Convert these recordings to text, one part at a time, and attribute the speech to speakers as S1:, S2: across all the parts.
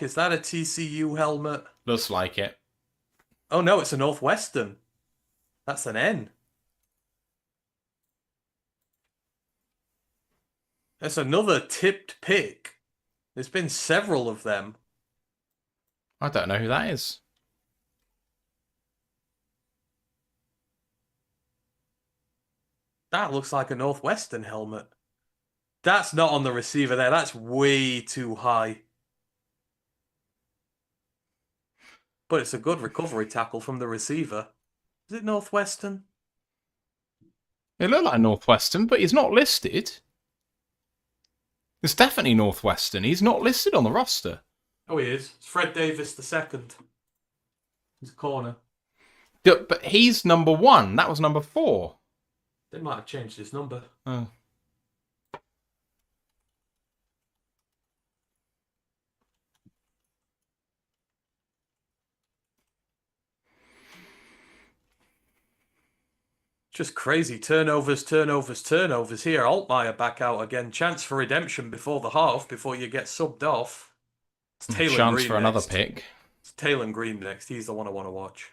S1: Is that a TCU helmet?
S2: Looks like it.
S1: Oh no, it's a Northwestern. That's an N. That's another tipped pick. There's been several of them.
S2: I don't know who that is.
S1: That looks like a Northwestern helmet. That's not on the receiver there. That's way too high. But it's a good recovery tackle from the receiver. Is it Northwestern?
S2: It looked like Northwestern, but he's not listed. It's definitely Northwestern. He's not listed on the roster.
S1: Oh, he is. It's Fred Davis the second. He's a corner.
S2: But he's number 1. That was number 4.
S1: They might have changed his number.
S2: Oh.
S1: Just crazy. Turnovers, turnovers, turnovers. Here, Altmaier back out again. Chance for redemption before the half, before you get subbed off. It's Taylor
S2: Chance
S1: Green
S2: for another
S1: next.
S2: pick.
S1: It's Taylor Green next. He's the one I want to watch.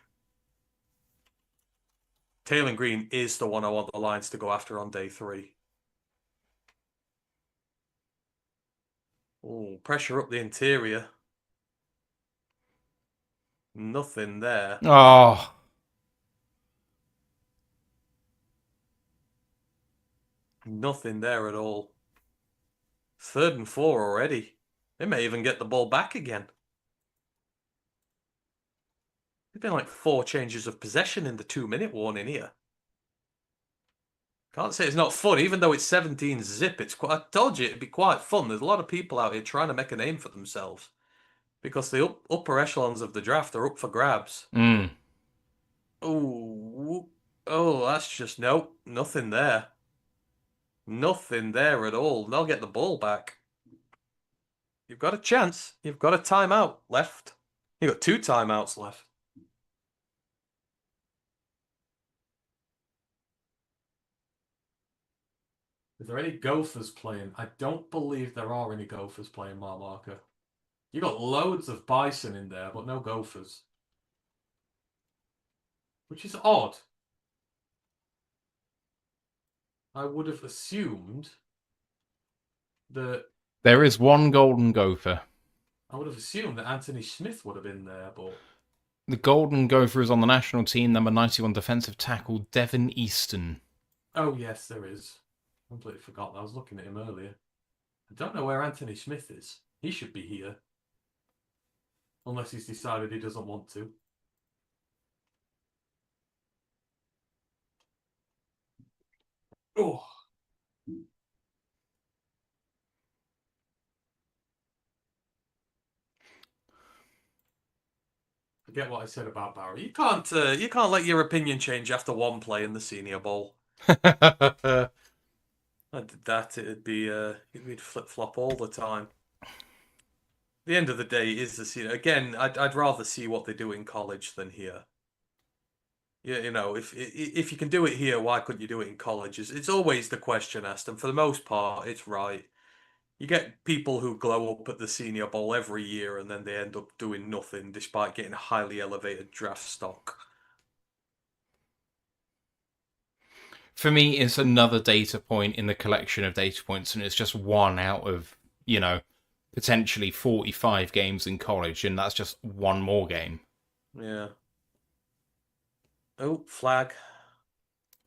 S1: Taylor Green is the one I want the Lions to go after on day 3. Oh, pressure up the interior. Nothing there.
S2: Oh.
S1: Nothing there at all. 3rd and 4 already. They may even get the ball back again. There's been like 4 changes of possession in the 2-minute warning here. Can't say it's not fun, even though it's 17 zip. It's quite. I told you it'd be quite fun. There's a lot of people out here trying to make a name for themselves because the upper echelons of the draft are up for grabs.
S2: Mm.
S1: Oh, that's just nothing there. Nothing there at all. They'll get the ball back. You've got a chance. You've got a timeout left. You've got 2 timeouts left. Is there any Gophers playing? I don't believe there are any Gophers playing, Mark Marker. You got loads of Bison in there, but no Gophers. Which is odd. I would have assumed that
S2: There is one Golden Gopher.
S1: I would have assumed that Anthony Smith would have been there, but
S2: The Golden Gopher is on the national team, number 91 defensive tackle, Devin Easton.
S1: oh yes, there is. I completely forgot that. I was looking at him earlier. I don't know where Anthony Smith is. He should be here. Unless he's decided he doesn't want to. Oh. Forget what I said about Barry. You can't let your opinion change after one play in the Senior Bowl. I did that, it'd flip flop all the time. The end of the day is the Senior. Again, I'd rather see what they do in college than here. Yeah, if you can do it here, why couldn't you do it in college? It's always the question asked, and for the most part, it's right. You get people who glow up at the Senior Bowl every year, and then they end up doing nothing despite getting highly elevated draft stock.
S2: For me, it's another data point in the collection of data points, and it's just one out of, potentially 45 games in college, and that's just one more game.
S1: Yeah. Oh, flag.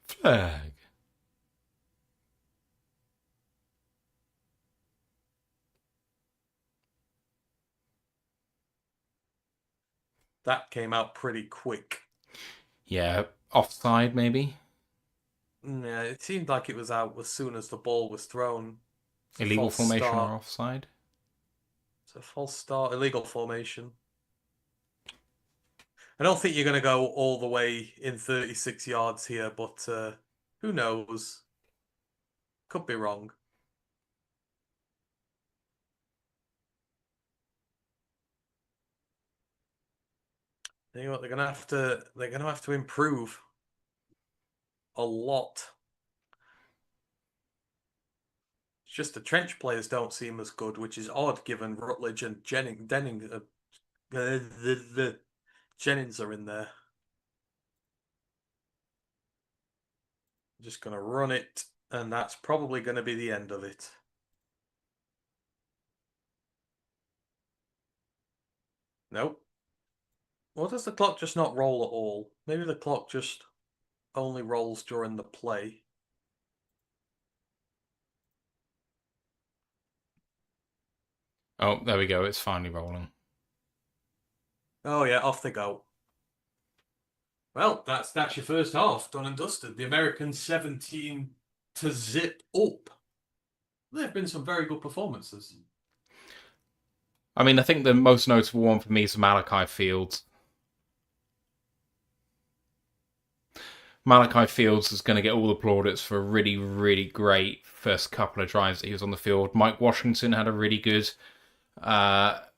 S2: Flag.
S1: That came out pretty quick.
S2: Yeah, offside maybe.
S1: Yeah, it seemed like it was out as soon as the ball was thrown. It's a
S2: Illegal
S1: false
S2: formation
S1: start.
S2: or offside.
S1: It's a false start, illegal formation. I don't think you're going to go all the way in 36 yards here, but who knows? Could be wrong. You know what? They're gonna have to improve a lot. just the trench players don't seem as good, which is odd given Rutledge and Jennings are in there. I'm just going to run it, and that's probably going to be the end of it. Nope. Well, does the clock just not roll at all? Maybe the clock just only rolls during the play.
S2: Oh, there we go. It's finally rolling.
S1: Oh yeah, off they go. Well, that's your first half done and dusted. The Americans 17 to zip up. There have been some very good performances.
S2: I mean, I think the most notable one for me is Malachi Fields. Malachi Fields is going to get all the plaudits for a really, really great first couple of drives that he was on the field. Mike Washington had a really good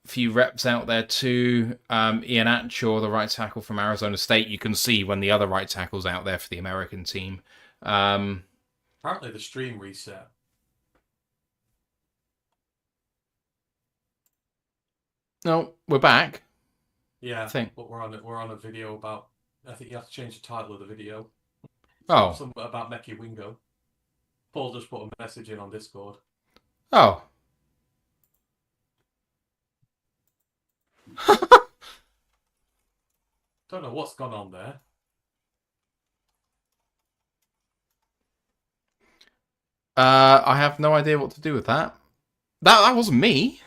S2: few reps out there too. Ian Atchor, the right tackle from Arizona State, you can see when the other right tackle's out there for the American team.
S1: Apparently the stream reset.
S2: No, we're back.
S1: Yeah,
S2: I think.
S1: But we're on a video about. I think you have to change the title of the video.
S2: Oh.
S1: Something about Mecky Wingo. Paul just put a message in on Discord.
S2: Oh.
S1: Don't know what's gone on there.
S2: I have no idea what to do with that. That wasn't me.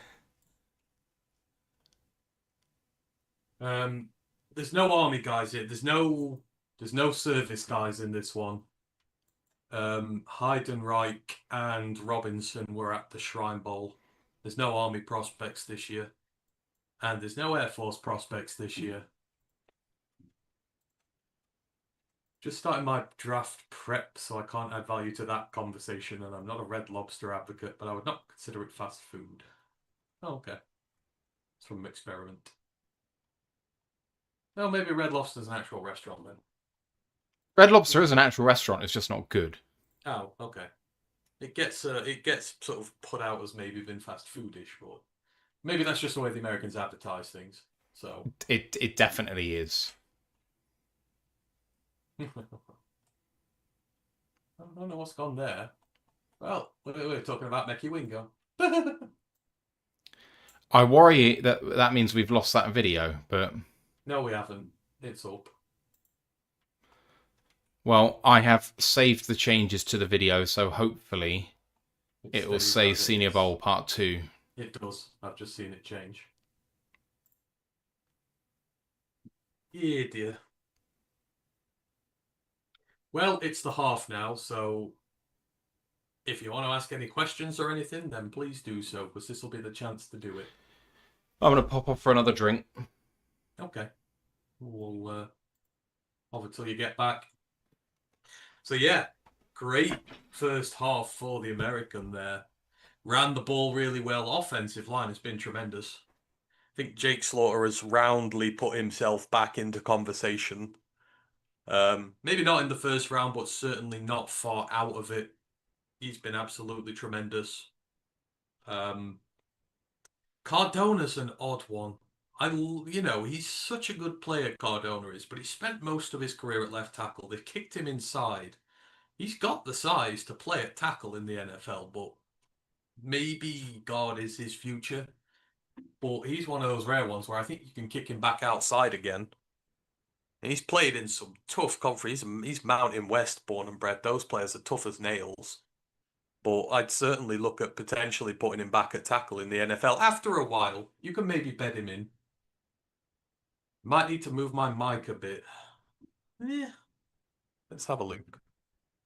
S1: There's no army guys here. There's no service guys in this one. Heidenreich and Robinson were at the Shrine Bowl. There's no army prospects this year. And there's no Air Force prospects this year. Just starting my draft prep, so I can't add value to that conversation, and I'm not a Red Lobster advocate, but I would not consider it fast food. Oh, okay. It's from an experiment. No, maybe Red Lobster's an actual restaurant then.
S2: Red Lobster is an actual restaurant, it's just not good.
S1: Oh, okay. It gets sort of put out as maybe been fast foodish, but maybe that's just the way the Americans advertise things. So
S2: it definitely is.
S1: I don't know what's gone there. Well, we're talking about Mecky Wingo.
S2: I worry that means we've lost that video, but...
S1: No, we haven't. It's up.
S2: Well, I have saved the changes to the video, so hopefully it will say Senior Bowl Part 2.
S1: It does. I've just seen it change. Yeah, dear. Well, it's the half now, so if you want to ask any questions or anything, then please do so, because this will be the chance to do it.
S2: I'm going to pop off for another drink.
S1: Okay. We'll off until you get back. So yeah, great first half for the American there. Ran the ball really well. Offensive line has been tremendous. I think Jake Slaughter has roundly put himself back into conversation. Maybe not in the first round, but certainly not far out of it. He's been absolutely tremendous. Cardona's an odd one. He's such a good player, Cardona is, but he spent most of his career at left tackle. They kicked him inside. He's got the size to play at tackle in the NFL, but maybe God is his future. But he's one of those rare ones where I think you can kick him back outside again. And he's played in some tough conferences. He's Mountain West born and bred. Those players are tough as nails. But I'd certainly look at potentially putting him back at tackle in the NFL after a while. You can maybe bed him in. Might need to move my mic a bit. Yeah. Let's have a look.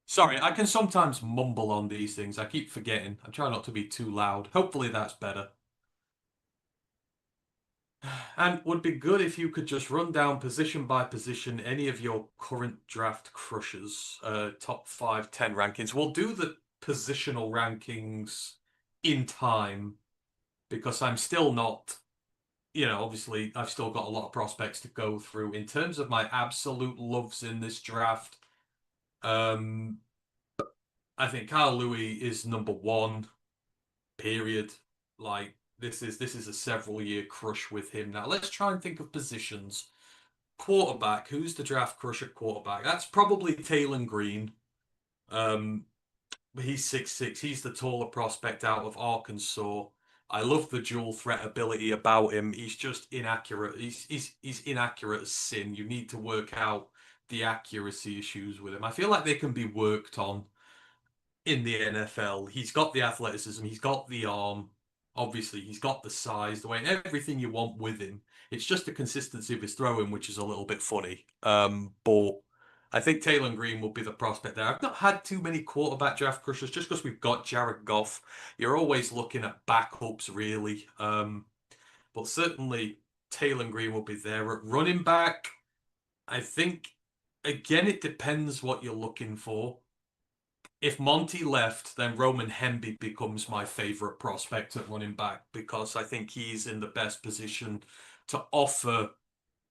S1: Sorry, I can sometimes mumble on these things. I keep forgetting. I try not to be too loud. Hopefully that's better. And would be good if you could just run down position by position any of your current draft crushes, top 5, 10 rankings. We'll do the positional rankings in time because I'm still not, obviously I've still got a lot of prospects to go through. In terms of my absolute loves in this draft, I think Kyle Louis is number 1. period. Like this is a several year crush with him now. Let's try and think of positions. Quarterback. Who's the draft crush at quarterback? That's probably Taylor Green. Um, he's 6'6". He's the taller prospect out of Arkansas. I love the dual threat ability about him. He's just inaccurate. He's inaccurate as sin. You need to work out the accuracy issues with him. I feel like they can be worked on in the NFL. He's got the athleticism, he's got the arm, obviously, he's got the size, the weight, everything you want with him. It's just the consistency of his throwing, which is a little bit funny. But I think Taylor Green will be the prospect there. I've not had too many quarterback draft crushes just because we've got Jared Goff. You're always looking at backups, really. But certainly Taylor Green will be there. At running back, I think, again, it depends what you're looking for. If Monty left, then Roman Hemby becomes my favorite prospect at running back because I think he's in the best position to offer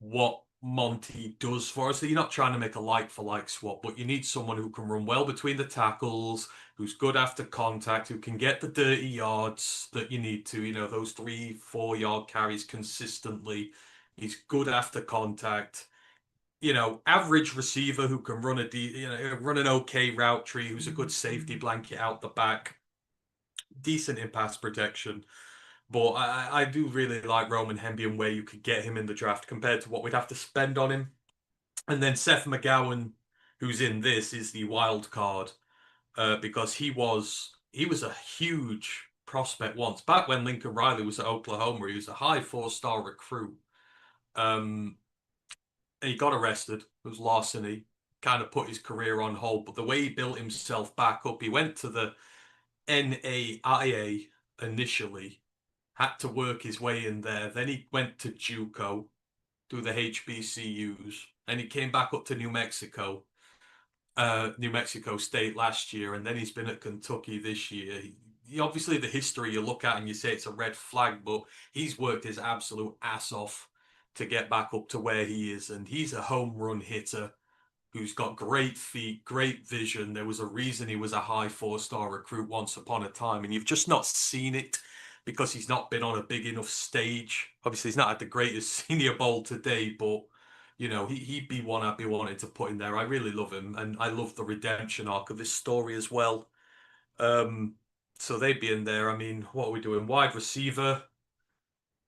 S1: what Monty does for us. So you're not trying to make a like for like swap, but you need someone who can run well between the tackles, who's good after contact, who can get the dirty yards that you need to, those 3-4 yard carries consistently. He's good after contact, average receiver who can run an okay route tree, who's a good safety blanket out the back, decent in pass protection. But I do really like Roman Hemby and where you could get him in the draft compared to what we'd have to spend on him. And then Seth McGowan, who's in this, is the wild card because he was a huge prospect once back when Lincoln Riley was at Oklahoma. He was a high 4-star recruit. And he got arrested. It was larceny. Kind of put his career on hold. But the way he built himself back up, he went to the NAIA initially, had to work his way in there. Then he went to JUCO, through the HBCUs, and he came back up to New Mexico State last year, and then he's been at Kentucky this year. Obviously, the history you look at and you say it's a red flag, but he's worked his absolute ass off to get back up to where he is, and he's a home run hitter who's got great feet, great vision. There was a reason he was a high 4-star recruit once upon a time, and you've just not seen it because he's not been on a big enough stage. Obviously, he's not at the greatest Senior Bowl today, but he'd be one I'd be wanting to put in there. I really love him, and I love the redemption arc of his story as well. So they'd be in there. I mean, what are we doing? Wide receiver.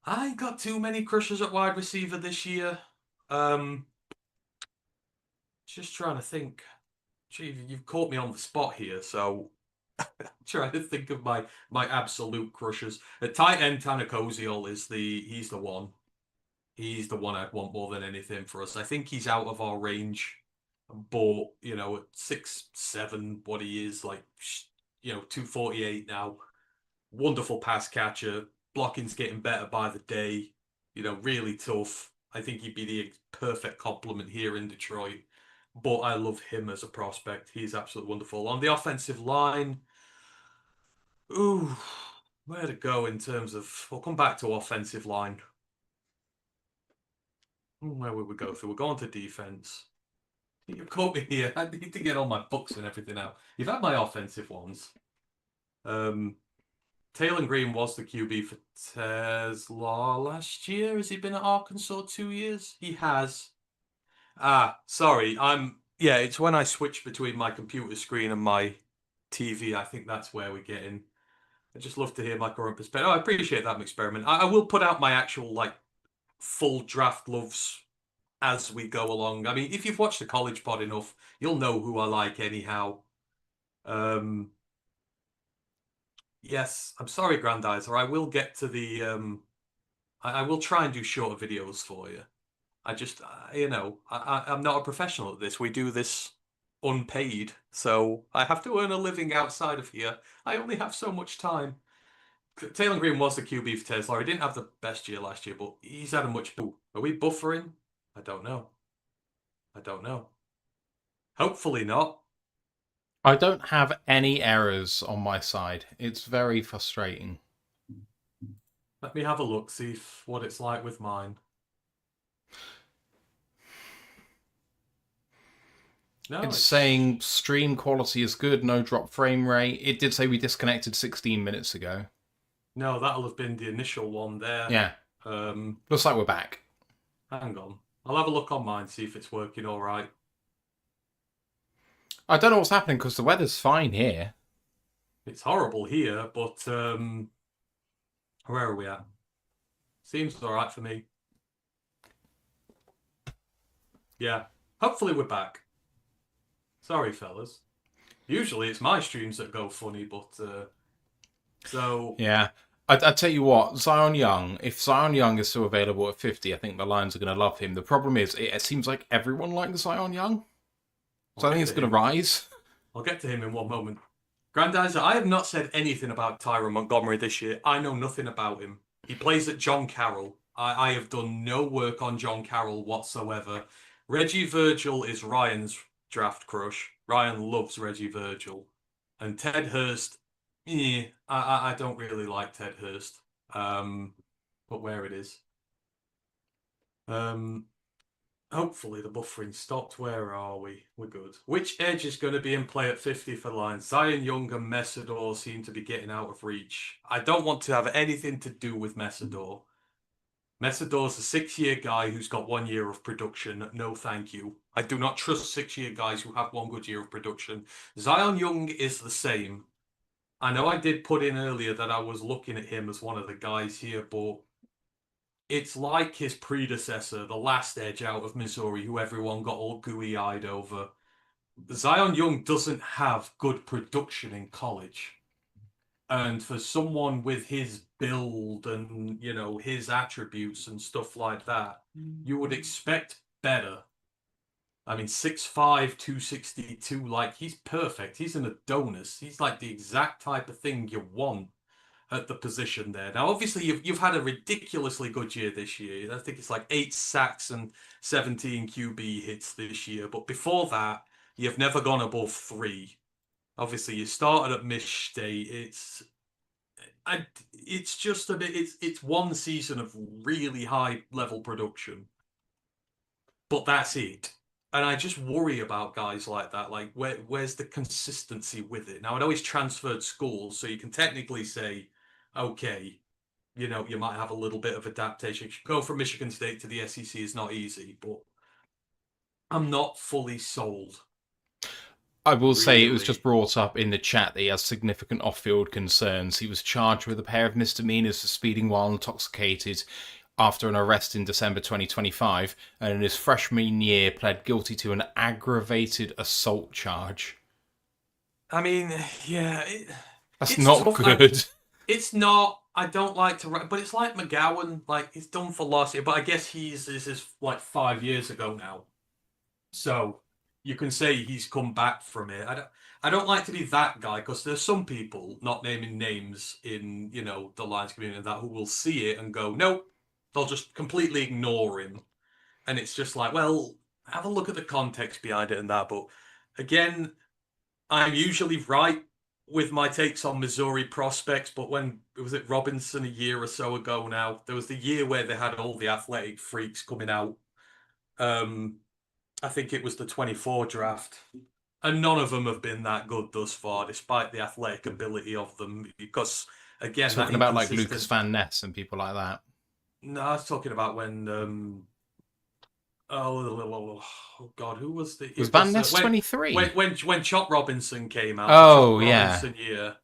S1: I ain't got too many crushes at wide receiver this year. Um, just trying to think. Gee, you've caught me on the spot here, so I'm trying to think of my absolute crushes. At tight end, Tanakoziol he's the one. He's the one I'd want more than anything for us. I think he's out of our range, but at 6'7", what he is, like 248 now. Wonderful pass catcher. Blocking's getting better by the day. Really tough. I think he'd be the perfect complement here in Detroit. But I love him as a prospect. He's absolutely wonderful. On the offensive line, ooh, where to go in terms of... We'll come back to offensive line. Where would we go through? We're going to defense. You caught me here. I need to get all my books and everything out. You've had my offensive ones. Taylor Green was the QB for Tesla last year. Has he been at Arkansas 2 years? He has. Sorry. Yeah, it's when I switch between my computer screen and my TV. I think that's where we're getting. I just love to hear my current perspective. Oh, I appreciate that experiment. I will put out my actual full draft loves as we go along. I mean, if you've watched the college pod enough, you'll know who I like anyhow. Yes, I'm sorry, Grandizer. I will get to the I will try and do shorter videos for you. I just I'm not a professional at this. We do this unpaid, so I have to earn a living outside of here. I only have so much time. Taylor Green was the QB for Tesla. He didn't have the best year last year, but he's had a much. Ooh, are we buffering? I don't know. I don't know. Hopefully not.
S2: I don't have any errors on my side. It's very frustrating.
S1: Let me have a look, see what it's like with mine. No,
S2: it's saying stream quality is good, no drop frame rate. It did say we disconnected 16 minutes ago.
S1: No, that'll have been the initial one there.
S2: Yeah,
S1: Um,
S2: looks like we're back.
S1: Hang on. I'll have a look on mine, see if it's working all right.
S2: I don't know what's happening because the weather's fine here.
S1: It's horrible here, but where are we at? Seems all right for me. Yeah. Hopefully we're back. Sorry, fellas. Usually it's my streams that go funny, but so
S2: Yeah. I tell you what, Zion Young, if Zion Young is still available at 50, I think the Lions are going to love him. The problem is, it seems like everyone likes Zion Young,
S1: I'll
S2: so I think
S1: get
S2: it's
S1: to
S2: going to
S1: him.
S2: rise.
S1: I'll get to him in one moment. Grandizer, I have not said anything about Tyrone Montgomery this year. I know nothing about him. He plays at John Carroll. I have done no work on John Carroll whatsoever. Reggie Virgil is Ryan's draft crush. Ryan loves Reggie Virgil. And Ted Hurst, I don't really like Ted Hurst. But where it is. Um, Hopefully the buffering stopped. Where are we? We're good. Which edge is going to be in play at 50 for Lions? Zion Young and Messidor seem to be getting out of reach. I don't want to have anything to do with Messidor. Messidor's a 6-year guy who's got 1 year of production. No, thank you. I do not trust 6-year guys who have one good year of production. Zion Young is the same. I know I did put in earlier that I was looking at him as one of the guys here, but it's like his predecessor, the last edge out of Missouri, who everyone got all gooey-eyed over. Zion Young doesn't have good production in college. And for someone with his build and, his attributes and stuff like that, you would expect better. I mean, 6'5", 262, like, he's perfect. He's an Adonis. He's like the exact type of thing you want at the position there. Now, obviously, you've had a ridiculously good year this year. I think it's like 8 sacks and 17 QB hits this year. But before that, you've never gone above 3. Obviously, you started at Miss State. It's just a bit. It's one season of really high level production, but that's it. And I just worry about guys like that. Like, where's the consistency with it? Now, I know he's transferred schools, so you can technically say, okay, you might have a little bit of adaptation. Go from Michigan State to the SEC is not easy, but I'm not fully sold.
S2: I will say it was
S1: Really.
S2: just brought up in the chat that he has significant off-field concerns. He was charged with a pair of misdemeanors for speeding while intoxicated after an arrest in December 2025, and in his freshman year pled guilty to an aggravated assault charge.
S1: I mean, yeah,
S2: That's
S1: it's
S2: not
S1: tough.
S2: good.
S1: It's not. I don't like to, but it's like McGowan. Like, he's done for last year, but I guess this is like 5 years ago now. So you can say he's come back from it. I don't like to be that guy because there's some people, not naming names in, the Lions community, that who will see it and go, nope. They'll just completely ignore him. And it's just like, well, have a look at the context behind it and that. But again, I'm usually right with my takes on Missouri prospects, but when was it Robinson a year or so ago now? There was the year where they had all the athletic freaks coming out. Um, I think it was the 24 draft. And none of them have been that good thus far, despite the athletic ability of them. Because again, that
S2: Talking about like Lucas
S1: inconsistent.
S2: Van Ness and people like that.
S1: No, I was talking about when oh God, who was the?
S2: Was
S1: It
S2: Van
S1: was
S2: Ness
S1: when
S2: 23?
S1: when Chop Robinson came out. The Chop
S2: Oh, yeah.
S1: Robinson year.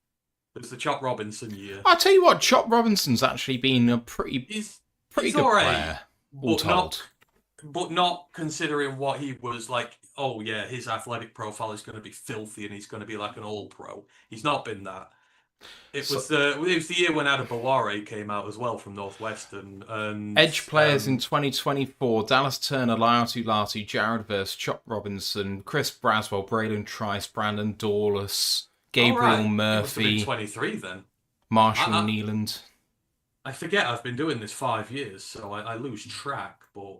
S1: It was the Chop Robinson year.
S2: I'll tell you what, Chop Robinson's actually been a pretty
S1: He's
S2: good
S1: all right,
S2: player, all
S1: but not
S2: told.
S1: but not considering what he was like. Oh yeah, his athletic profile is going to be filthy, and he's going to be like an all pro. He's not been that.
S2: So,
S1: It was the year when Adebaware came out as well from Northwestern, and
S2: edge players in 2024, Dallas Turner, Laiatu Latu, Jared Verse, Chop Robinson, Chris Braswell, Braylon Trice, Brandon Dawless,
S1: all
S2: Gabriel
S1: right, it must have been
S2: Murphy,
S1: 23 then.
S2: Marshall
S1: I,
S2: Nealand.
S1: I forget I've been doing this 5 years, so I lose track. But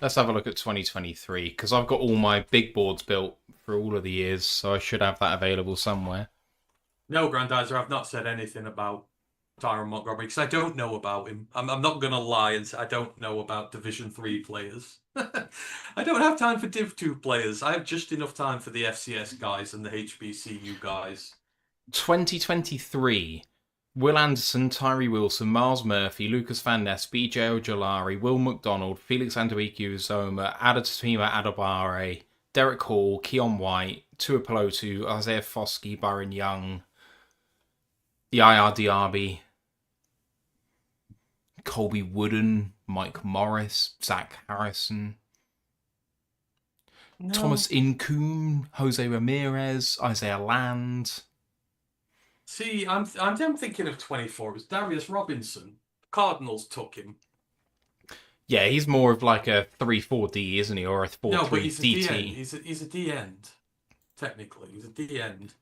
S2: Let's have a look at 2023, because I've got all my big boards built for all of the years, so I should have that available somewhere.
S1: no, Grandizer, I've not said anything about Tyrone Montgomery because I don't know about him. I'm not going to lie and say I don't know about Division 3 players. I don't have time for Div 2 players. I have just enough time for the FCS guys and the HBCU guys.
S2: 2023. Will Anderson, Tyree Wilson, Miles Murphy, Lucas Van Ness, BJ Ojolari, Will McDonald, Felix Anduiku Zoma, Adatima Adobare, Derek Hall, Keon White, Tua Pelotu, Isaiah Foskey, Byron Young, Yaya Diaby, Colby Wooden, Mike Morris, Zach Harrison,
S1: No.
S2: Thomas Incoon, Jose Ramirez, Isaiah Land.
S1: See, I'm thinking of 24. It was Darius Robinson. Cardinals took him.
S2: Yeah, he's more of like a 3-4D, isn't he? Or a
S1: No, but
S2: 4-3
S1: he's a DN.
S2: DT.
S1: He's a D end. Technically, he's a D end.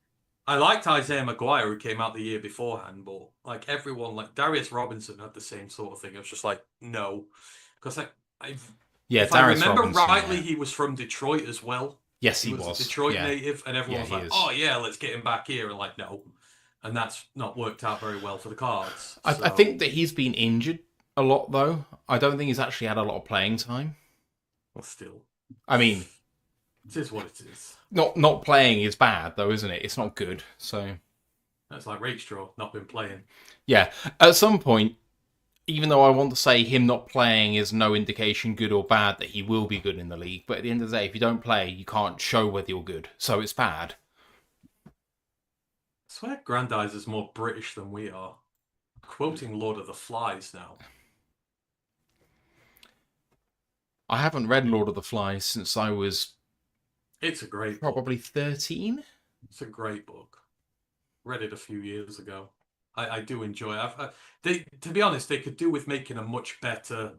S1: I liked Isaiah Maguire, who came out the year beforehand, but like everyone, like Darius Robinson had the same sort of thing. I was just like, no, because
S2: Yeah,
S1: if I
S2: Darius
S1: remember
S2: Robinson,
S1: rightly,
S2: yeah.
S1: he was from Detroit as well.
S2: Yes,
S1: He
S2: he
S1: was a
S2: was.
S1: Detroit
S2: Yeah.
S1: native, and everyone
S2: Yeah,
S1: was
S2: he
S1: like,
S2: is.
S1: "Oh yeah, let's get him back here." And like, no, and that's not worked out very well for the Cards.
S2: I think that he's been injured a lot, though. I don't think he's actually had a lot of playing time.
S1: well, still,
S2: I mean,
S1: it is what it is.
S2: not playing is bad, though, isn't it? It's not good. So,
S1: That's like Rakestraw not been playing.
S2: yeah. At some point, even though I want to say him not playing is no indication, good or bad, that he will be good in the league, but at the end of the day, if you don't play, you can't show whether you're good. So it's bad.
S1: I swear Grandize is more British than we are. Quoting Lord of the Flies now.
S2: I haven't read Lord of the Flies since I was
S1: It's a great
S2: probably
S1: book.
S2: 13.
S1: It's a great book. Read it a few years ago. I do enjoy it. To be honest, they could do with making a much better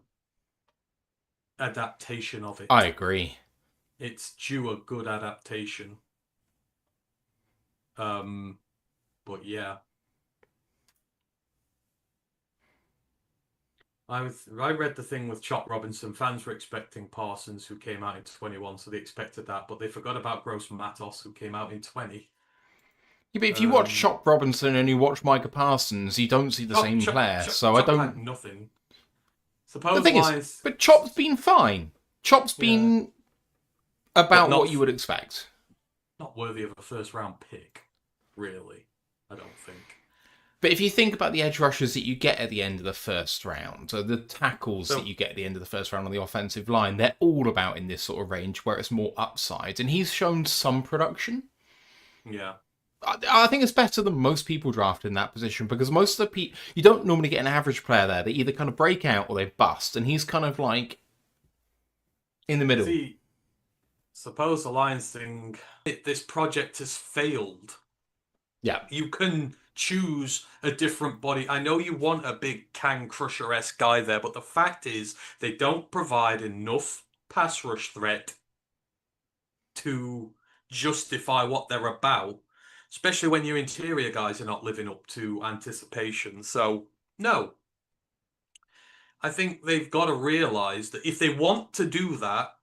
S1: adaptation of it.
S2: I agree.
S1: It's due a good adaptation. But yeah. I read the thing with Chop Robinson. Fans were expecting Parsons, who came out in 21, so they expected that, but they forgot about Gross Matos, who came out in 20.
S2: Yeah, but if you watch Chop Robinson and you watch Micah Parsons, you don't see the same player. So I
S1: Chop
S2: don't.
S1: had nothing. Suppose
S2: The thing is, but Chop's been fine. Chop's been about what you would expect.
S1: Not worthy of a first round pick, really. I don't think.
S2: But if you think about the edge rushers that you get at the end of the first round, or the tackles that you get at the end of the first round on the offensive line, they're all about in this sort of range where it's more upside. And he's shown some production.
S1: Yeah.
S2: I think it's better than most people drafted in that position because most of the people, you don't normally get an average player there. They either kind of break out or they bust. And he's kind of like in the middle.
S1: See, suppose the Lions think this project has failed.
S2: Yeah.
S1: You can choose a different body. I know you want a big Can Crusher-esque guy there, but the fact is they don't provide enough pass rush threat to justify what they're about, especially when your interior guys are not living up to anticipation. So, no. I think they've got to realize that if they want to do that,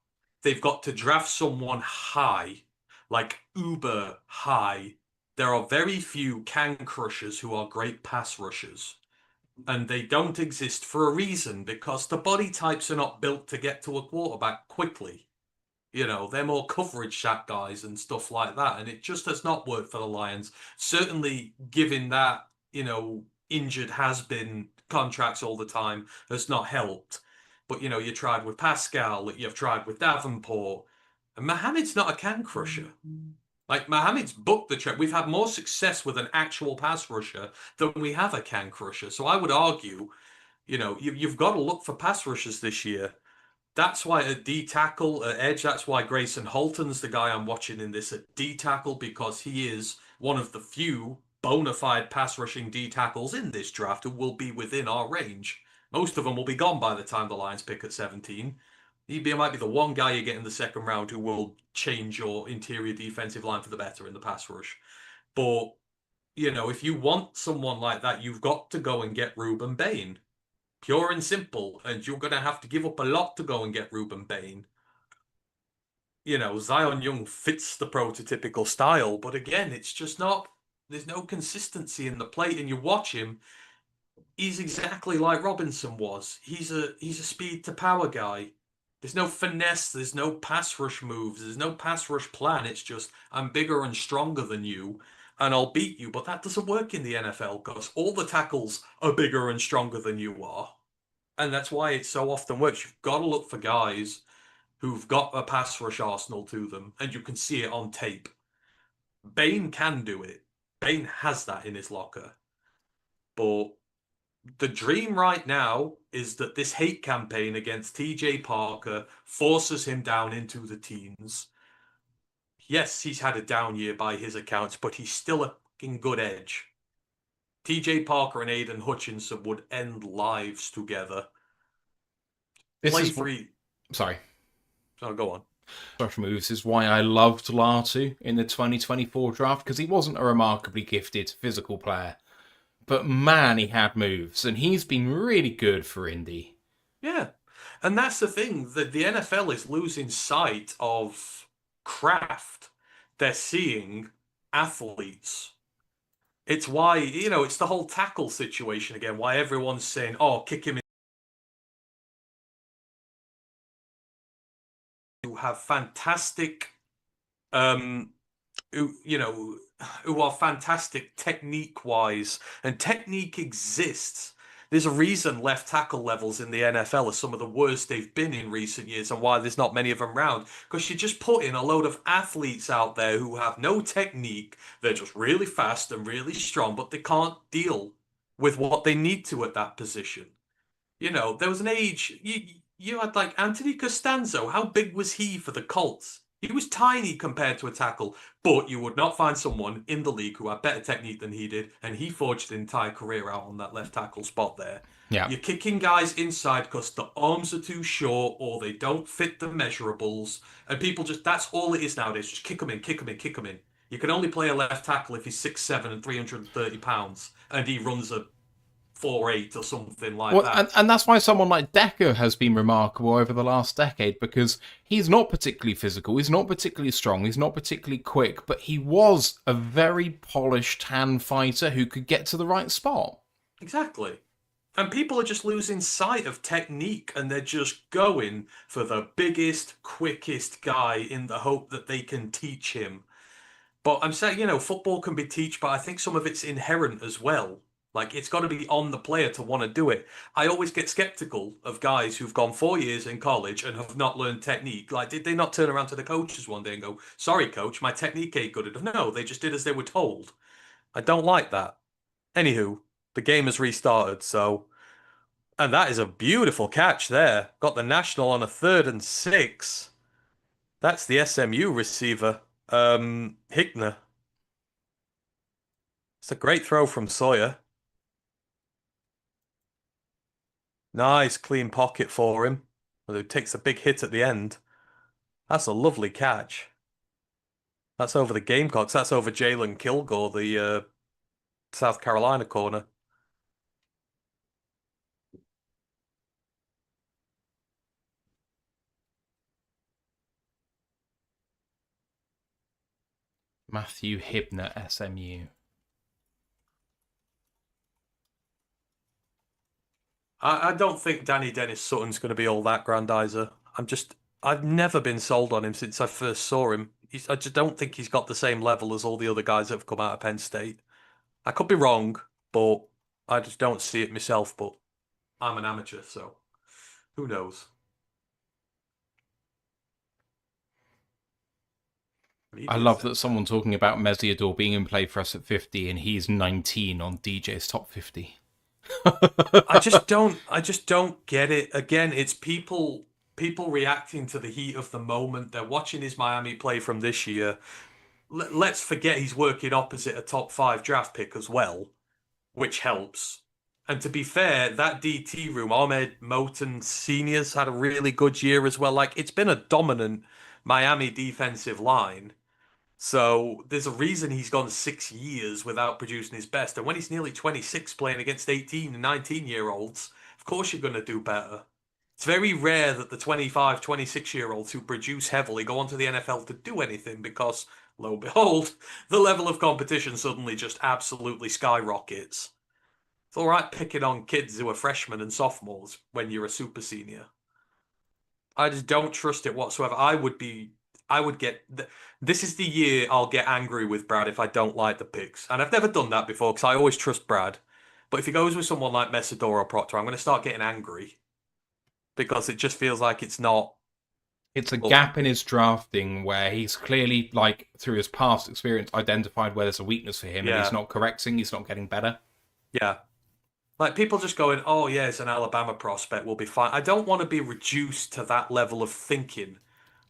S1: they've got to draft someone high, like uber high. There are very few can crushers who are great pass rushers. And they don't exist for a reason because the body types are not built to get to a quarterback quickly. You know, they're more coverage sack guys and stuff like that. And it just has not worked for the Lions. Certainly, given that, injured has been contracts all the time has not helped. But, you tried with Pascal, you've tried with Davenport. And Mohamed's not a can crusher. Like, Mohamed's booked the trip. We've had more success with an actual pass rusher than we have a can crusher. So I would argue, you've got to look for pass rushers this year. That's why at D tackle, at edge, that's why Grayson Holton's the guy I'm watching in this at D tackle because he is one of the few bona fide pass rushing D tackles in this draft who will be within our range. Most of them will be gone by the time the Lions pick at 17. He might be the one guy you get in the second round who will change your interior defensive line for the better in the pass rush. But, if you want someone like that, you've got to go and get Ruben Bain. Pure and simple. And you're going to have to give up a lot to go and get Ruben Bain. Zion Young fits the prototypical style. But again, it's just not, there's no consistency in the play. And you watch him, he's exactly like Robinson was. He's a speed to power guy. There's no finesse. There's no pass rush moves. There's no pass rush plan. It's just, I'm bigger and stronger than you. and I'll beat you. But that doesn't work in the NFL because all the tackles are bigger and stronger than you are. And that's why it so often works. You've got to look for guys who've got a pass rush arsenal to them, and you can see it on tape. Bane can do it. Bane has that in his locker. But the dream right now is that this hate campaign against TJ Parker forces him down into the teens. Yes, he's had a down year by his accounts, but he's still a fucking good edge. TJ Parker and Aiden Hutchinson would end lives together.
S2: This
S1: Play
S2: is
S1: free.
S2: sorry.
S1: Oh, go on.
S2: Rush moves is why I loved Latu in the 2024 draft, because he wasn't a remarkably gifted physical player. But man, he had moves, and he's been really good for Indy.
S1: Yeah. And that's the thing, that the NFL is losing sight of craft. They're seeing athletes. It's why, it's the whole tackle situation again, why everyone's saying, oh, kick him in. You have fantastic um who are fantastic technique wise, and technique exists. There's a reason left tackle levels in the NFL are some of the worst they've been in recent years, and why there's not many of them around. Because you just put in a load of athletes out there who have no technique. They're just really fast and really strong, but they can't deal with what they need to at that position. There was an age you had like Anthony Costanzo. How big was he for the Colts? He was tiny compared to a tackle, but you would not find someone in the league who had better technique than he did, and he forged an entire career out on that left tackle spot there.
S2: Yeah.
S1: You're kicking guys inside because the arms are too short or they don't fit the measurables, and people that's all it is nowadays. Just kick them in, kick them in, kick them in. You can only play a left tackle if he's 6'7" and 330 pounds, and he runs a 4'8" or something like
S2: Well,
S1: that.
S2: and that's why someone like Decker has been remarkable over the last decade, because he's not particularly physical, he's not particularly strong, he's not particularly quick, but he was a very polished hand fighter who could get to the right spot.
S1: Exactly. And people are just losing sight of technique, and they're just going for the biggest, quickest guy in the hope that they can teach him. But I'm saying, football can be taught, but I think some of it's inherent as well. Like, it's got to be on the player to want to do it. I always get skeptical of guys who've gone 4 years in college and have not learned technique. Like, did they not turn around to the coaches one day and go, sorry, coach, my technique ain't good enough? No, they just did as they were told. I don't like that. Anywho, the game has restarted, so. And that is a beautiful catch there. Got the national on a 3rd and 6. That's the SMU receiver, Hickner. It's a great throw from Sawyer. Nice clean pocket for him. Although he takes a big hit at the end. That's a lovely catch. That's over the Gamecocks. That's over Jalen Kilgore, the South Carolina corner.
S2: Matthew Hibner, SMU.
S1: I don't think Danny Dennis Sutton's going to be all that grandizer. I've never been sold on him since I first saw him. I just don't think he's got the same level as all the other guys that have come out of Penn State. I could be wrong, but I just don't see it myself. But I'm an amateur, so who knows?
S2: I love that someone talking about Mesiador being in play for us at 50 and he's 19 on DJ's top 50.
S1: I just don't get it. Again, it's people reacting to the heat of the moment. They're watching his Miami play from this year. Let's forget he's working opposite a top 5 draft pick as well, which helps. And to be fair, that DT room, Ahmed Moten Senior's had a really good year as well. Like, it's been a dominant Miami defensive line. So there's a reason he's gone 6 years without producing his best. And when he's nearly 26 playing against 18 and 19-year-olds, of course you're going to do better. It's very rare that the 25, 26-year-olds who produce heavily go on to the NFL to do anything because, lo and behold, the level of competition suddenly just absolutely skyrockets. It's all right picking on kids who are freshmen and sophomores when you're a super senior. I just don't trust it whatsoever. I would get. This is the year I'll get angry with Brad if I don't like the picks, and I've never done that before because I always trust Brad. But if he goes with someone like Messidor or Proctor, I'm going to start getting angry because it just feels like it's not.
S2: It's a
S1: Well,
S2: gap in his drafting where he's clearly, like, through his past experience, identified where there's a weakness for him, and he's
S1: yeah,
S2: not correcting, he's not getting better.
S1: yeah. Like people just going, "Oh yeah, it's an Alabama prospect. We'll be fine." I don't want to be reduced to that level of thinking.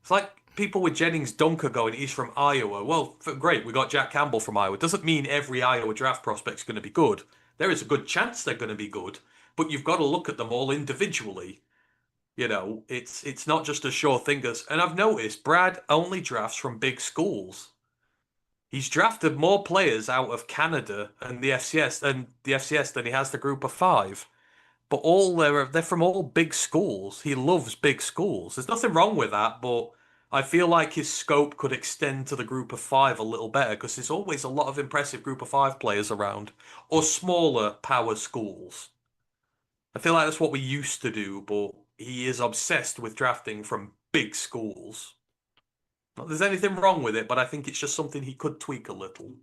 S1: It's like people with Jennings Dunker going, "He's from Iowa." Well, great, we got Jack Campbell from Iowa. Doesn't mean every Iowa draft prospect's going to be good. There is a good chance they're going to be good, but you've got to look at them all individually. It's not just a sure thing as. And I've noticed Brad only drafts from big schools. He's drafted more players out of Canada and the FCS than he has the group of five. But all they're from all big schools. He loves big schools. There's nothing wrong with that, but I feel like his scope could extend to the group of five a little better because there's always a lot of impressive group of five players around or smaller power schools. I feel like that's what we used to do, but he is obsessed with drafting from big schools. Not that there's anything wrong with it, but I think it's just something he could tweak a little.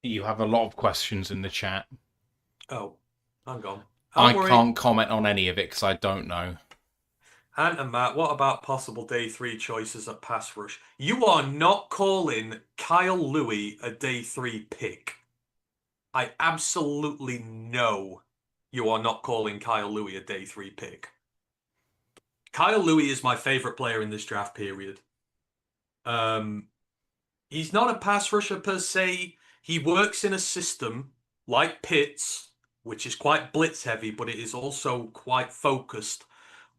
S2: You have a lot of questions in the chat.
S1: Oh, hang on.
S2: I
S1: Don't worry.
S2: can't comment on any of it because I don't know.
S1: Ant and Matt, what about possible day three choices at pass rush? You are not calling Kyle Louis a day three pick. I absolutely know you are not calling Kyle Louis a day three pick. Kyle Louis is my favorite player in this draft period. Um, he's not a pass rusher per se. He works in a system like Pitts, which is quite blitz heavy, but it is also quite focused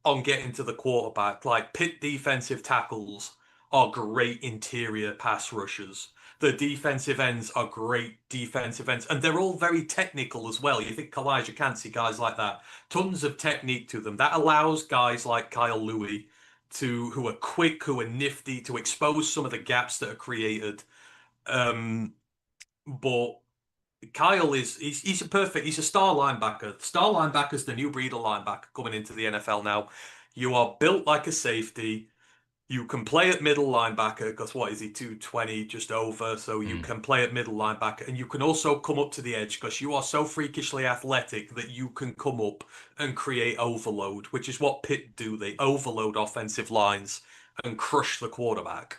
S1: on getting to the quarterback. Like Pitt defensive tackles are great interior pass rushers. The defensive ends are great defensive ends, and they're all very technical as well. You think Elijah Cansey, guys like that, tons of technique to them. That allows guys like Kyle Louis who are quick, who are nifty, to expose some of the gaps that are created. Um, but Kyle he's a star linebacker. Star linebacker's the new breed of linebacker coming into the NFL now. You are built like a safety. You can play at middle linebacker because what is he, 220 just over? So you
S2: Hmm.
S1: can play at middle linebacker and you can also come up to the edge because you are so freakishly athletic that you can come up and create overload, which is what Pitt do. They overload offensive lines and crush the quarterback.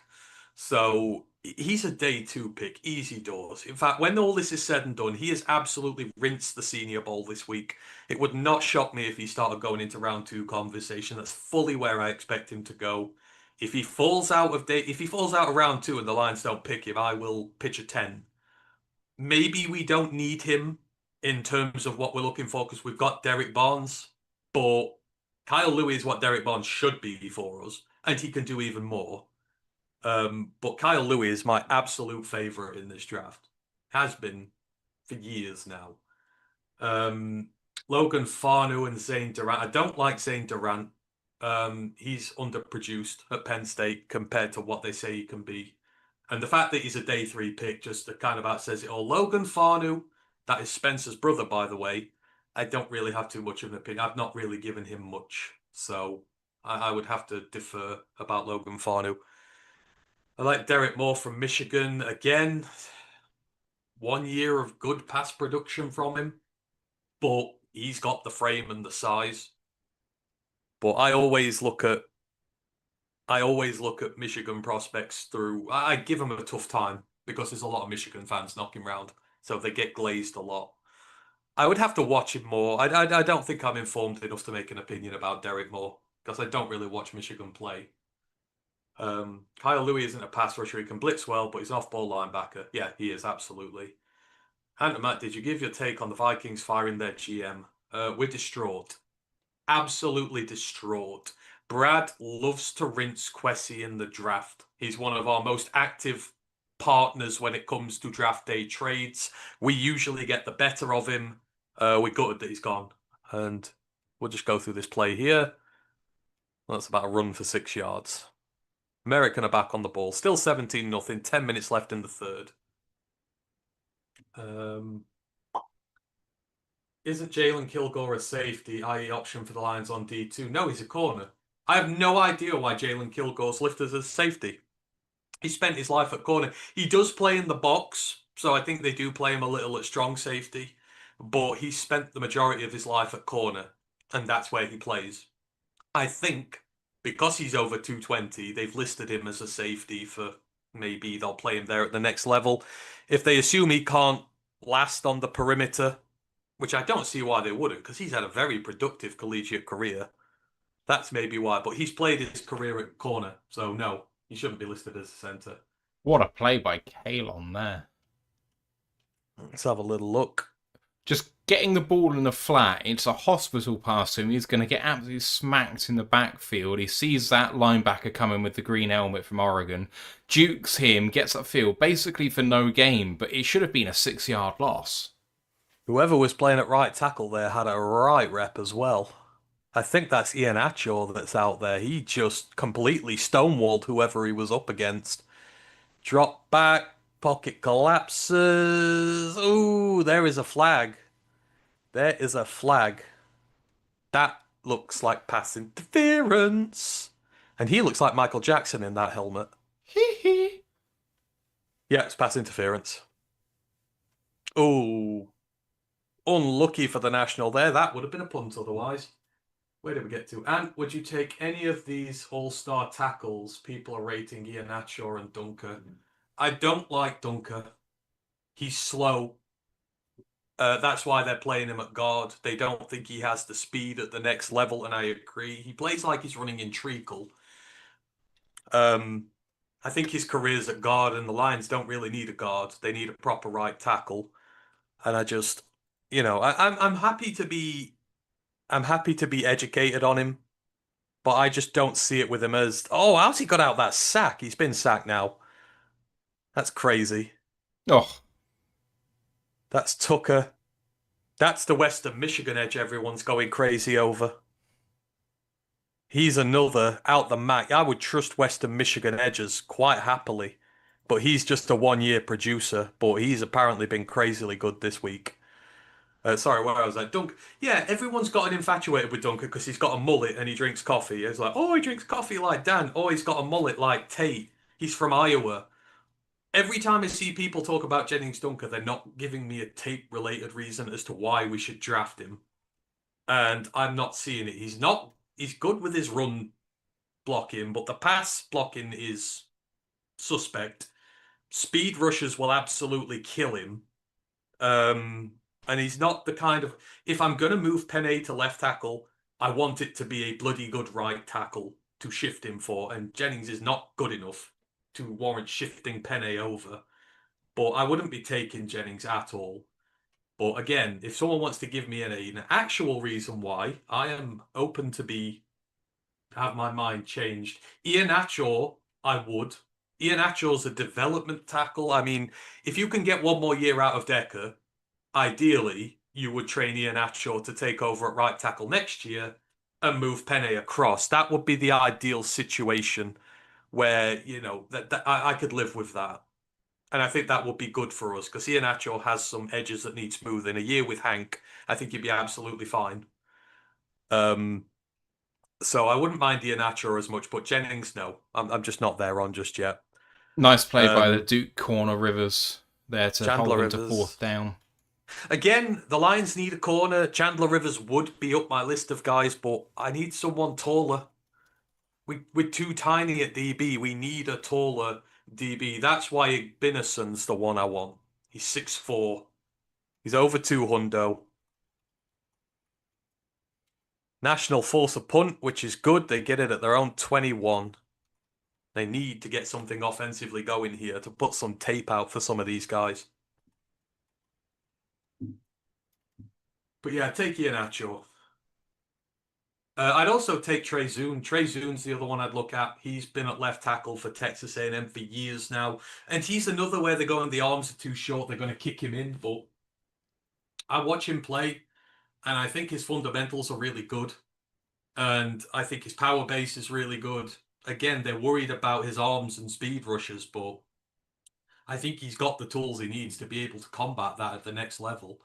S1: So he's a day two pick, easy doors. In fact, when all this is said and done, he has absolutely rinsed the Senior Bowl this week. It would not shock me if he started going into round two conversation. That's fully where I expect him to go. If he falls out of round two and the Lions don't pick him, I will pitch a 10. Maybe we don't need him in terms of what we're looking for because we've got Derek Barnes, but Kyle Louis is what Derek Barnes should be for us, and he can do even more. But Kyle Louis is my absolute favorite in this draft. Has been for years now. Um, Logan Farnu and Zane Durant. I don't like Zane Durant. He's underproduced at Penn State compared to what they say he can be. And the fact that he's a day three pick just kind of about says it all. Logan Farnu, that is Spencer's brother, by the way. I don't really have too much of an opinion. I've not really given him much. So I would have to defer about Logan Farnu. I like Derek Moore from Michigan. Again, 1 year of good pass production from him, but he's got the frame and the size. But I always look at Michigan prospects through. I give them a tough time because there's a lot of Michigan fans knocking around, so they get glazed a lot. I would have to watch him more. I don't think I'm informed enough to make an opinion about Derek Moore because I don't really watch Michigan play. Kyle Louis isn't a pass rusher. He can blitz well, but he's an off-ball linebacker. Yeah, he is absolutely. Hannah Matt, did you give your take on the Vikings firing their GM? We're distraught. Absolutely distraught. Brad loves to rinse Kwesi in the draft. He's one of our most active partners when it comes to draft day trades. We usually get the better of him. We're gutted that he's gone. And we'll just go through this play here. That's about a run for 6 yards. American are back on the ball. Still 17-0. 10 minutes left in the third. Um, isn't Jalen Kilgore a safety, i.e. option for the Lions on D2? No, he's a corner. I have no idea why Jalen Kilgore's listed as safety. He spent his life at corner. He does play in the box, so I think they do play him a little at strong safety. But he spent the majority of his life at corner, and that's where he plays. I think because he's over 220, they've listed him as a safety for maybe they'll play him there at the next level. If they assume he can't last on the perimeter, which I don't see why they wouldn't, because he's had a very productive collegiate career. That's maybe why. But he's played his career at corner, so no, he shouldn't be listed as a centre.
S2: What a play by Kalon there.
S1: Let's have a little look.
S2: Just getting the ball in the flat, it's a hospital pass to him. He's going to get absolutely smacked in the backfield. He sees that linebacker coming with the green helmet from Oregon, dukes him, gets upfield, basically for no gain, but it should have been a 6-yard loss.
S1: Whoever was playing at right tackle there had a right rep as well. I think that's Ian Atchor that's out there. He just completely stonewalled whoever he was up against. Drop back, pocket collapses. Ooh, there is a flag. There is a flag. That looks like pass interference. And he looks like Michael Jackson in that helmet.
S2: Hee hee.
S1: Yeah, it's pass interference. Ooh, unlucky for the national there. That would have been a punt otherwise. Where did we get to? And would you take any of these all-star tackles? People are rating Ian Atchor and Dunker. I don't like Dunker. He's slow. That's why they're playing him at guard. They don't think he has the speed at the next level, and I agree. He plays like he's running in treacle. I think his career's at guard, and the Lions don't really need a guard. They need a proper right tackle. And I just, I'm happy to be, I'm happy to be educated on him, but I just don't see it with him as, oh, how's he got out that sack? He's been sacked now. That's crazy.
S2: Oh,
S1: That's Tucker. That's the Western Michigan edge everyone's going crazy over. He's another out the mat. I would trust Western Michigan edges quite happily, but he's just a 1-year producer. But he's apparently been crazily good this week. Sorry, where was I? Dunk. Yeah, everyone's gotten infatuated with Dunker because he's got a mullet and he drinks coffee. It's like, oh, he drinks coffee like Dan. Oh, he's got a mullet like Tate. He's from Iowa. Every time I see people talk about Jennings Dunker, they're not giving me a Tate-related reason as to why we should draft him. And I'm not seeing it. He's good with his run blocking, but the pass blocking is suspect. Speed rushes will absolutely kill him. And he's not the kind of, if I'm going to move Penne to left tackle, I want it to be a bloody good right tackle to shift him for. And Jennings is not good enough to warrant shifting Penne over. But I wouldn't be taking Jennings at all. But again, if someone wants to give me an actual reason why, I am open to have my mind changed. Ian Atchor, I would. Ian Atchor's a development tackle. I mean, if you can get one more year out of Decker, ideally, you would train Ian Atchor to take over at right tackle next year and move Penne across. That would be the ideal situation where, that I could live with that. And I think that would be good for us because Ian Atchor has some edges that need smoothing. A year with Hank, I think he'd be absolutely fine. So I wouldn't mind Ian Atchor as much, but Jennings, no. I'm just not there on just yet.
S2: nice play by the Duke corner Rivers there to
S1: Chandler
S2: hold him to
S1: Rivers.
S2: fourth down.
S1: Again, the Lions need a corner. Chandler Rivers would be up my list of guys, but I need someone taller. We're too tiny at DB. We need a taller DB. That's why Binnison's the one I want. He's 6'4". He's over 200. National force a punt, which is good. They get it at their own 21. They need to get something offensively going here to put some tape out for some of these guys. But yeah, take Ian Atchor. I'd also take Trey Zoon. Trey Zoon's the other one I'd look at. He's been at left tackle for Texas A&M for years now. And he's another where they're going, the arms are too short, they're going to kick him in. But I watch him play, and I think his fundamentals are really good. And I think his power base is really good. Again, they're worried about his arms and speed rushes, but I think he's got the tools he needs to be able to combat that at the next level.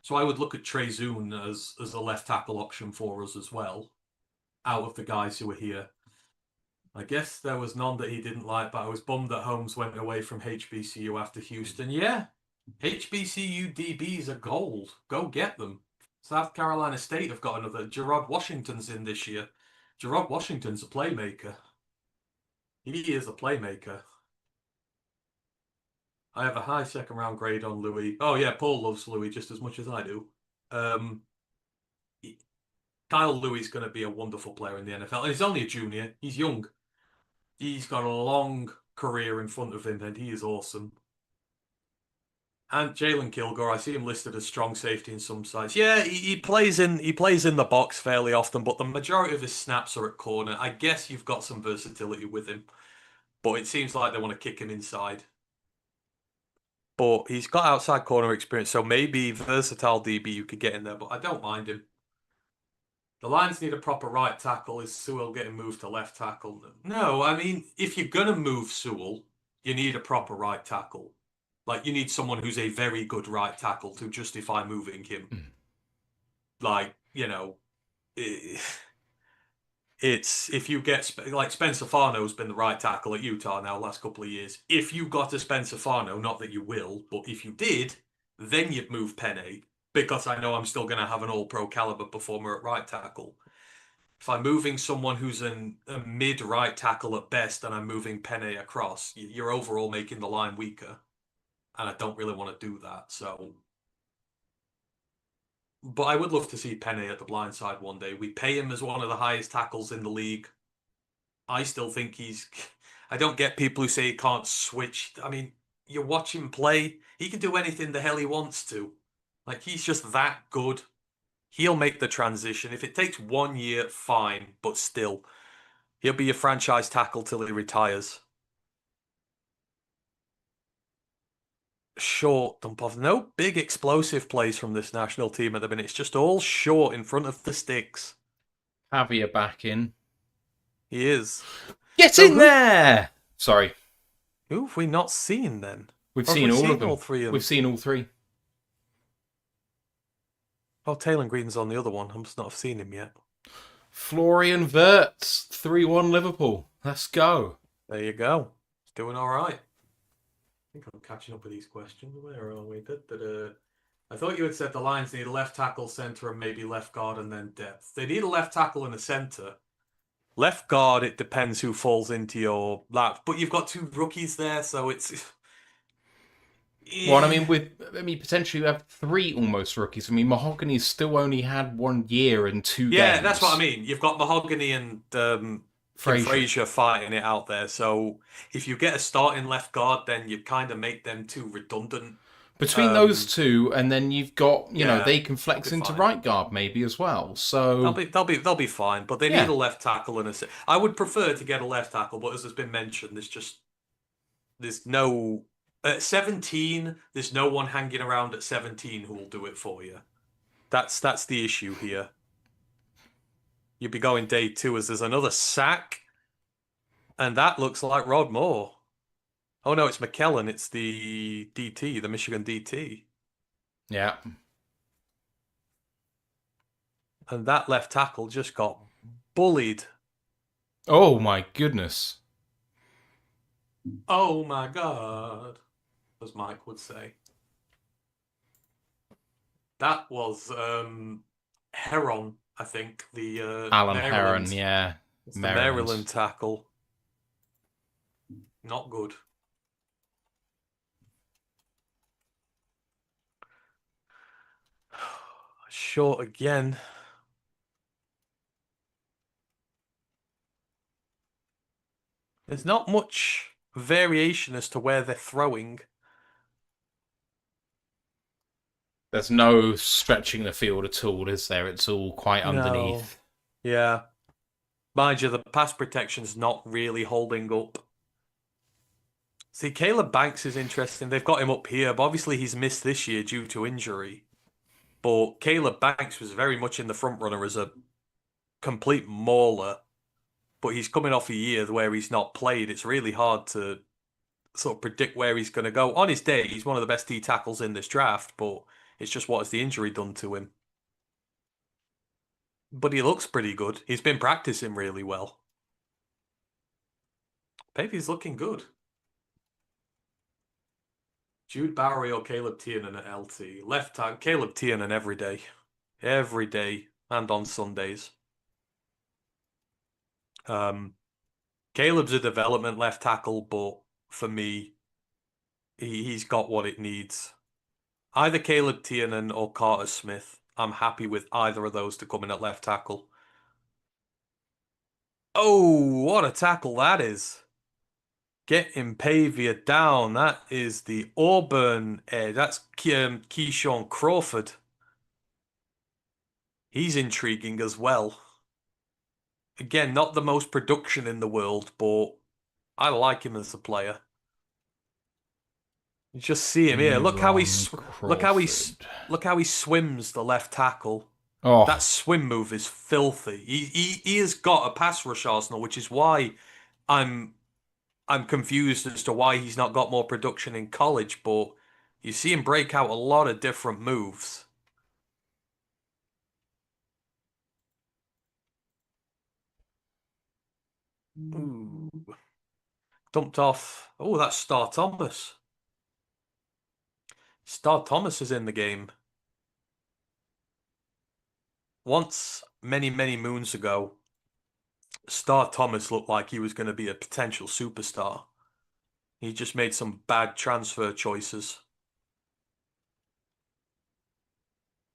S1: So I would look at Trey Zoon as a left tackle option for us as well. out of the guys who were here. I guess there was none that he didn't like, but I was bummed that Holmes went away from HBCU after Houston. Yeah, HBCU DBs are gold. Go get them. South Carolina State have got another. Gerard Washington's in this year. Gerard Washington's a playmaker. He is a playmaker. I have a high second round grade on Louis. Oh yeah, Paul loves Louis just as much as I do. Um, Kyle Louis is going to be a wonderful player in the NFL. And he's only a junior. He's young. He's got a long career in front of him, and he is awesome. And Jalen Kilgore, I see him listed as strong safety in some sites. Yeah, he plays in the box fairly often, but the majority of his snaps are at corner. I guess you've got some versatility with him, but it seems like they want to kick him inside. But he's got outside corner experience, so maybe versatile DB you could get in there, but I don't mind him. The Lions need a proper right tackle. Is Sewell getting moved to left tackle? No, I mean, if you're going to move Sewell, you need a proper right tackle. Like, you need someone who's a very good right tackle to justify moving him. Like, it's if you get like Spencer Farno's been the right tackle at Utah now last couple of years. If you got a Spencer Farno, not that you will, but if you did, then you'd move Penny because I know I'm still going to have an all-pro caliber performer at right tackle. If I'm moving someone who's a mid right tackle at best and I'm moving Penny across, you're overall making the line weaker. And I don't really want to do that. So, but I would love to see Penny at the blind side one day. We pay him as one of the highest tackles in the league. I still think I don't get people who say he can't switch. I mean, you watch him play, he can do anything the hell he wants to. Like, he's just that good. He'll make the transition. If it takes 1 year, fine. But still, he'll be a franchise tackle till he retires. Short dump off. No big explosive plays from this national team at the minute. It's just all short in front of the sticks.
S2: Javier back in.
S1: He is.
S2: Get in there! Sorry.
S1: Who have we not seen then?
S2: We've
S1: Or have
S2: seen
S1: we
S2: all of them.
S1: all three of them?
S2: We've seen all three.
S1: Oh, Taylor Green's on the other one. I must not have seen him yet.
S2: Florian Wirtz, 3-1 Liverpool. Let's go.
S1: There you go. He's doing all right. I think I'm catching up with these questions. Where are we? I thought you had said the Lions need a left tackle, centre, and maybe left guard, and then depth. They need a left tackle and a centre. Left guard, it depends who falls into your lap. But you've got two rookies there, so it's...
S2: Well, I mean, potentially we have three almost rookies. I mean, Mahogany's still only had 1 year and 2 games.
S1: Yeah, that's what I mean. You've got Mahogany and Frazier fighting it out there. So if you get a starting left guard, then you kind of make them too redundant.
S2: Between those two, and then you've got, they can flex into right guard maybe as well. So
S1: they'll be fine. But they need a left tackle and I would prefer to get a left tackle, but as has been mentioned, there's no at 17. There's no one hanging around at 17 who will do it for you. That's the issue here. You'll be going day 2 as there's another sack, and that looks like Rod Moore. Oh no, it's McKellen. It's the DT, the Michigan DT.
S2: Yeah.
S1: And that left tackle just got bullied.
S2: Oh my goodness.
S1: Oh my God, as Mike would say. That was Heron, I think. The
S2: Alan Heron, yeah.
S1: It's the Maryland tackle. Not good. Short again. There's not much variation as to where they're throwing.
S2: There's no stretching the field at all, is there? It's all quite underneath.
S1: No. Yeah. Mind you, the pass protection's not really holding up. See, Caleb Banks is interesting. They've got him up here, but obviously he's missed this year due to injury. But Caleb Banks was very much in the front runner as a complete mauler. But he's coming off a year where he's not played. It's really hard to sort of predict where he's going to go. On his day, he's one of the best D tackles in this draft, but it's just what has the injury done to him? but he looks pretty good. He's been practicing really well. Pavey's looking good. Jude Bowery or Caleb Tiernan at LT. Left tackle, Caleb Tiernan every day. Every day, and on Sundays. Caleb's a development left tackle, but for me, he's got what it needs. Either Caleb Tiernan or Carter Smith. I'm happy with either of those to come in at left tackle. Oh, what a tackle that is. Getting Pavia down. That is the Auburn. That's Keyshawn Crawford. He's intriguing as well. Again, not the most production in the world, but I like him as a player. You just see him here. Look how look how he swims the left tackle.
S2: Oh,
S1: That swim move is filthy. He has got a pass rush arsenal, which is why I'm confused as to why he's not got more production in college, but you see him break out a lot of different moves. Ooh. Dumped off. Oh, that's Star Thomas. Star Thomas is in the game. Once, many, many moons ago, Star Thomas looked like he was going to be a potential superstar. He just made some bad transfer choices.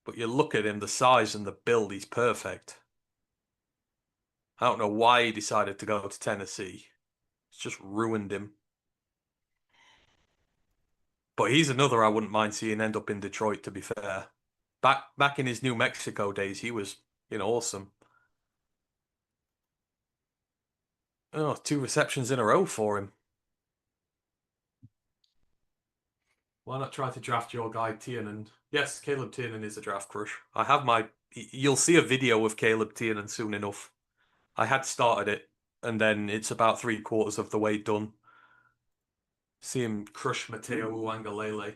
S1: But you look at him, the size and the build, he's perfect. I don't know why he decided to go to Tennessee. It's just ruined him. But he's another I wouldn't mind seeing end up in Detroit, to be fair. Back in his New Mexico days, he was, awesome. Oh, 2 receptions in a row for him. Why not try to draft your guy Tiernan? Yes, Caleb Tiernan is a draft crush. I have my. You'll see a video of Caleb Tiernan soon enough. I had started it, and then it's about 3/4 of the way done. See him crush Mateo Uangalele.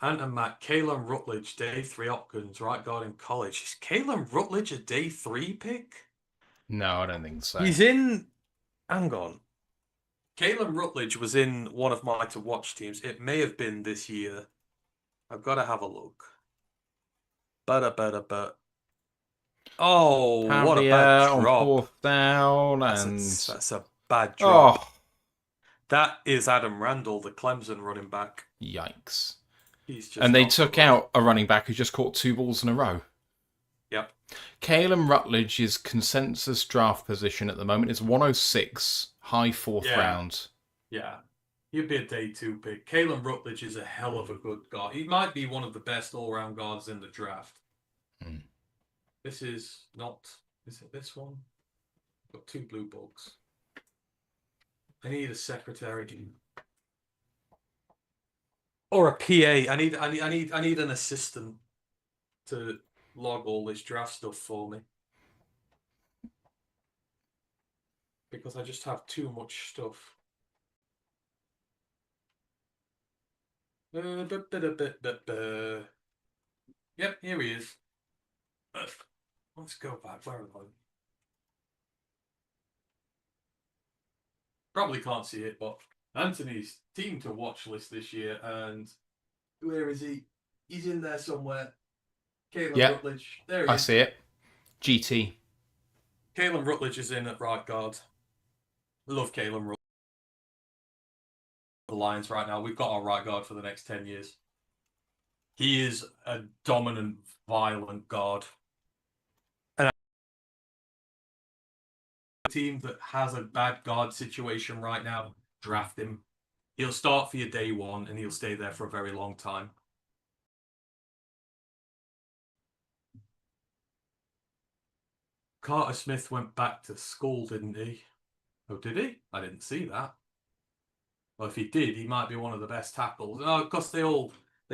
S1: Antony Matt, Kalen Rutledge, day 3 options, right guard in college. Is Kalen Rutledge a day 3 pick?
S2: no, I don't think so.
S1: He's in. Hang on. Kalen Rutledge was in one of my to watch teams. It may have been this year. I've got to have a look. But. Oh, what a bad
S2: Pavia on
S1: drop.
S2: 4th down,
S1: That's a bad drop.
S2: oh,
S1: That is Adam Randall, the Clemson running back.
S2: yikes!
S1: He's just
S2: And they
S1: not
S2: took
S1: good.
S2: out a running back who just caught 2 balls in a row.
S1: Yep.
S2: Kalen Rutledge's consensus draft position at the moment is 106, high 4th round.
S1: Yeah. He'd be a day 2 pick. Kalen Rutledge is a hell of a good guard. He might be one of the best all-round guards in the draft. This is not... Is it this one? Got 2 blue bugs. I need a secretary. Or a PA. I need an assistant to log all this draft stuff for me. Because I just have too much stuff. Yep, here he is. Let's go back. Where am I? Probably can't see it, but Anthony's team to watch list this year, and where is he? He's in there somewhere. Caleb Rutledge. There he is.
S2: I see it. GT.
S1: Caleb Rutledge is in at right guard. Love Caleb Rutledge. The Lions right now. We've got our right guard for the next 10 years. He is a dominant, violent guard. And a team that has a bad guard situation right now, draft him. He'll start for your day 1 and he'll stay there for a very long time. Carter Smith went back to school, didn't he? Oh, did he? I didn't see that. Well, if he did, he might be one of the best tackles. Oh, of course, they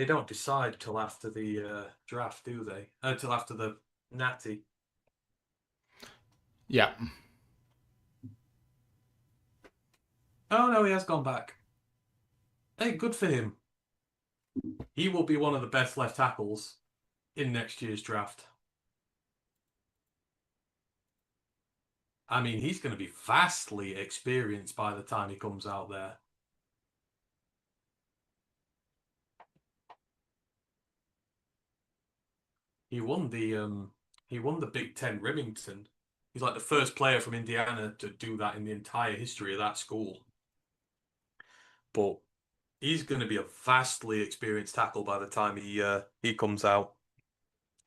S1: don't decide till after the draft, do they? Till after the natty.
S2: Yeah.
S1: Oh no, he has gone back. Hey, good for him. He will be one of the best left tackles in next year's draft. I mean, he's going to be vastly experienced by the time he comes out there. He won the Big Ten Remington. He's like the first player from Indiana to do that in the entire history of that school. But he's going to be a vastly experienced tackle by the time he comes out.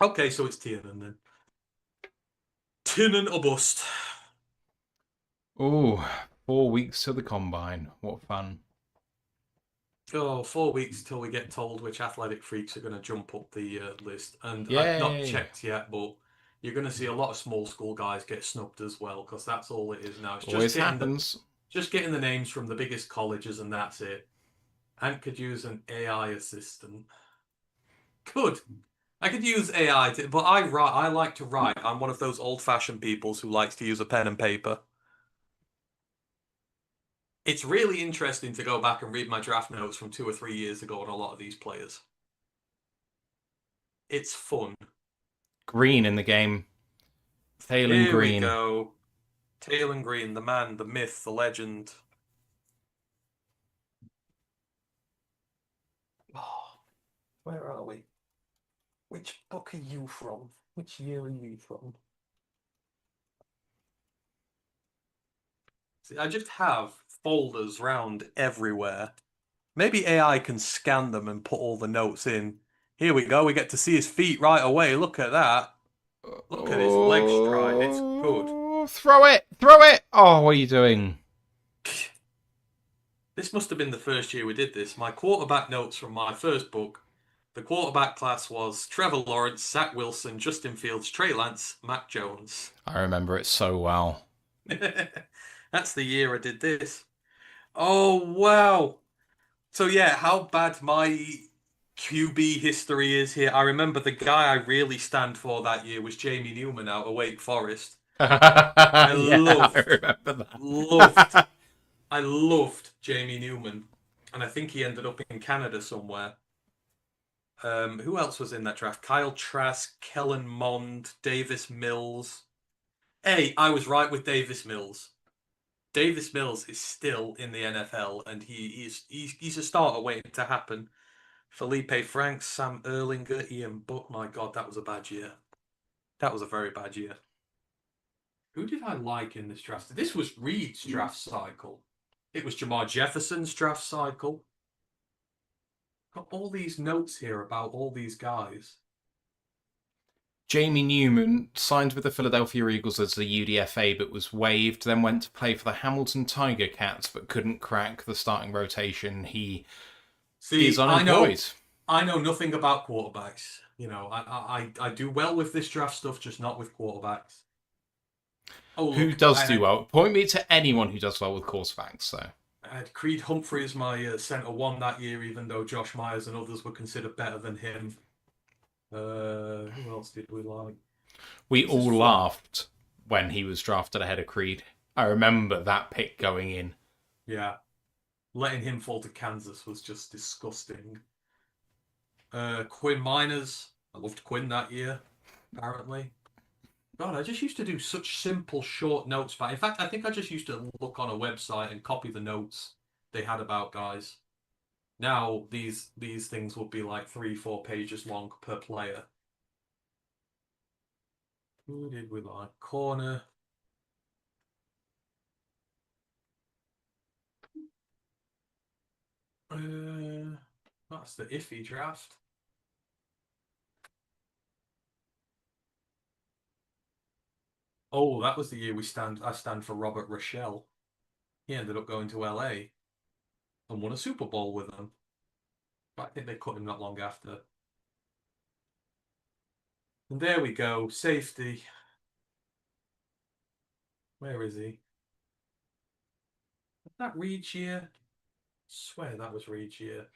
S1: Okay, so it's Tiernan then. Tiernan or bust.
S2: Oh, 4 weeks to the combine. What fun.
S1: Oh, 4 weeks till we get told which athletic freaks are going to jump up the list. And I've not
S2: Yay.
S1: checked yet, but you're going to see a lot of small school guys get snubbed as well, because that's all it is now. It's
S2: Always happens.
S1: just getting the names from the biggest colleges, and that's it. And could use an AI assistant. Could. I could use AI, but I write. I like to write. I'm one of those old-fashioned peoples who likes to use a pen and paper. It's really interesting to go back and read my draft notes from 2 or 3 years ago on a lot of these players. It's fun.
S2: Green in the game. Thalen
S1: Here we
S2: Green.
S1: go. Thalen Green, the man, the myth, the legend. Oh, where are we? Which book are you from? Which year are you from? See, I just have folders round everywhere. Maybe AI can scan them and put all the notes in. Here we go. We get to see his feet right away. Look at that. Look at his leg stride. It's good.
S2: Throw it! Throw it! Oh, what are you doing?
S1: This must have been the first year we did this. My quarterback notes from my first book. The quarterback class was Trevor Lawrence, Zach Wilson, Justin Fields, Trey Lance, Mac Jones.
S2: I remember it so well.
S1: That's the year I did this. Oh, wow. So, yeah, how bad my QB history is here. I remember the guy I really stand for that year was Jamie Newman out of Wake Forest.
S2: I remember that.
S1: I loved Jamie Newman. And I think he ended up in Canada somewhere. Who else was in that draft? Kyle Trask, Kellen Mond, Davis Mills. Hey, I was right with Davis Mills. Davis Mills is still in the NFL, and he's a starter waiting to happen. Felipe Franks, Sam Erlinger, Ian Buck. My God, that was a bad year. That was a very bad year. Who did I like in this draft? This was Reed's draft cycle. It was Jamar Jefferson's draft cycle. Got all these notes here about all these guys.
S2: Jamie Newman signed with the Philadelphia Eagles as the UDFA but was waived, then went to play for the Hamilton Tiger Cats but couldn't crack the starting rotation. He is unemployed.
S1: I know nothing about quarterbacks. You know, I do well with this draft stuff, just not with quarterbacks.
S2: Oh, look, who does do well? Point me to anyone who does well with quarterbacks, though.
S1: I had Creed Humphrey as my centre one that year, even though Josh Myers and others were considered better than him. Who else did we like?
S2: We all laughed when he was drafted ahead of Creed. I remember that pick going in.
S1: Yeah. Letting him fall to Kansas was just disgusting. Quinn Miners. I loved Quinn that year, apparently. God, I just used to do such simple, short notes. But in fact, I think I just used to look on a website and copy the notes they had about guys. Now, these things would be like 3-4 pages long per player. Who did we like? Corner. That's the iffy draft. Oh, that was the year I stand for Robert Rochelle. He ended up going to LA and won a Super Bowl with them. But I think they cut him not long after. And there we go, safety. Where is he? Was that Reed's year? I swear that was Reed's year.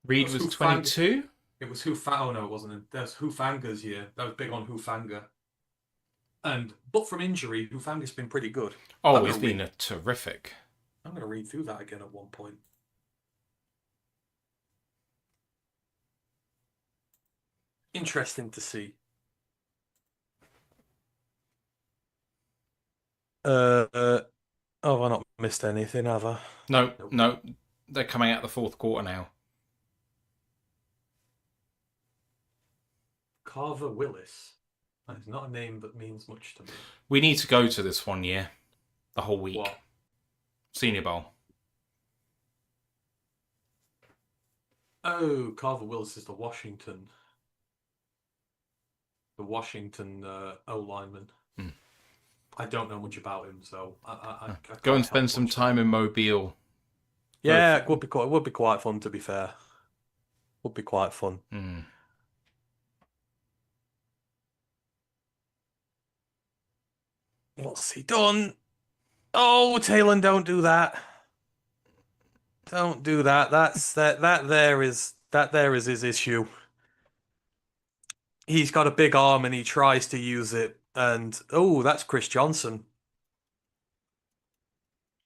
S2: Reed was 22?
S1: It was Oh no, it wasn't. There's Hufanga's year. That was big on Hufanga. But from injury, Hufanga's been pretty good.
S2: Oh, he's been terrific.
S1: I'm going to read through that again at one point. Interesting to see. Oh, I've not missed anything, have I?
S2: No,
S1: Nope.
S2: no, they're coming out the fourth quarter now.
S1: Carver Willis. That is not a name that means much to me.
S2: We need to go to this one year, the whole week.
S1: What?
S2: Senior Bowl.
S1: Oh, Carver Willis is the Washington O lineman.
S2: Hmm.
S1: I don't know much about him, so I
S2: Go
S1: can't
S2: and spend
S1: help
S2: some
S1: much
S2: time
S1: there.
S2: in Mobile.
S1: Yeah, it would be quite fun to be fair. Would be quite fun.
S2: Hmm.
S1: What's he done? Oh, Talon, don't do that. Don't do that. That there is his issue. He's got a big arm and he tries to use it. And oh, that's Chris Johnson.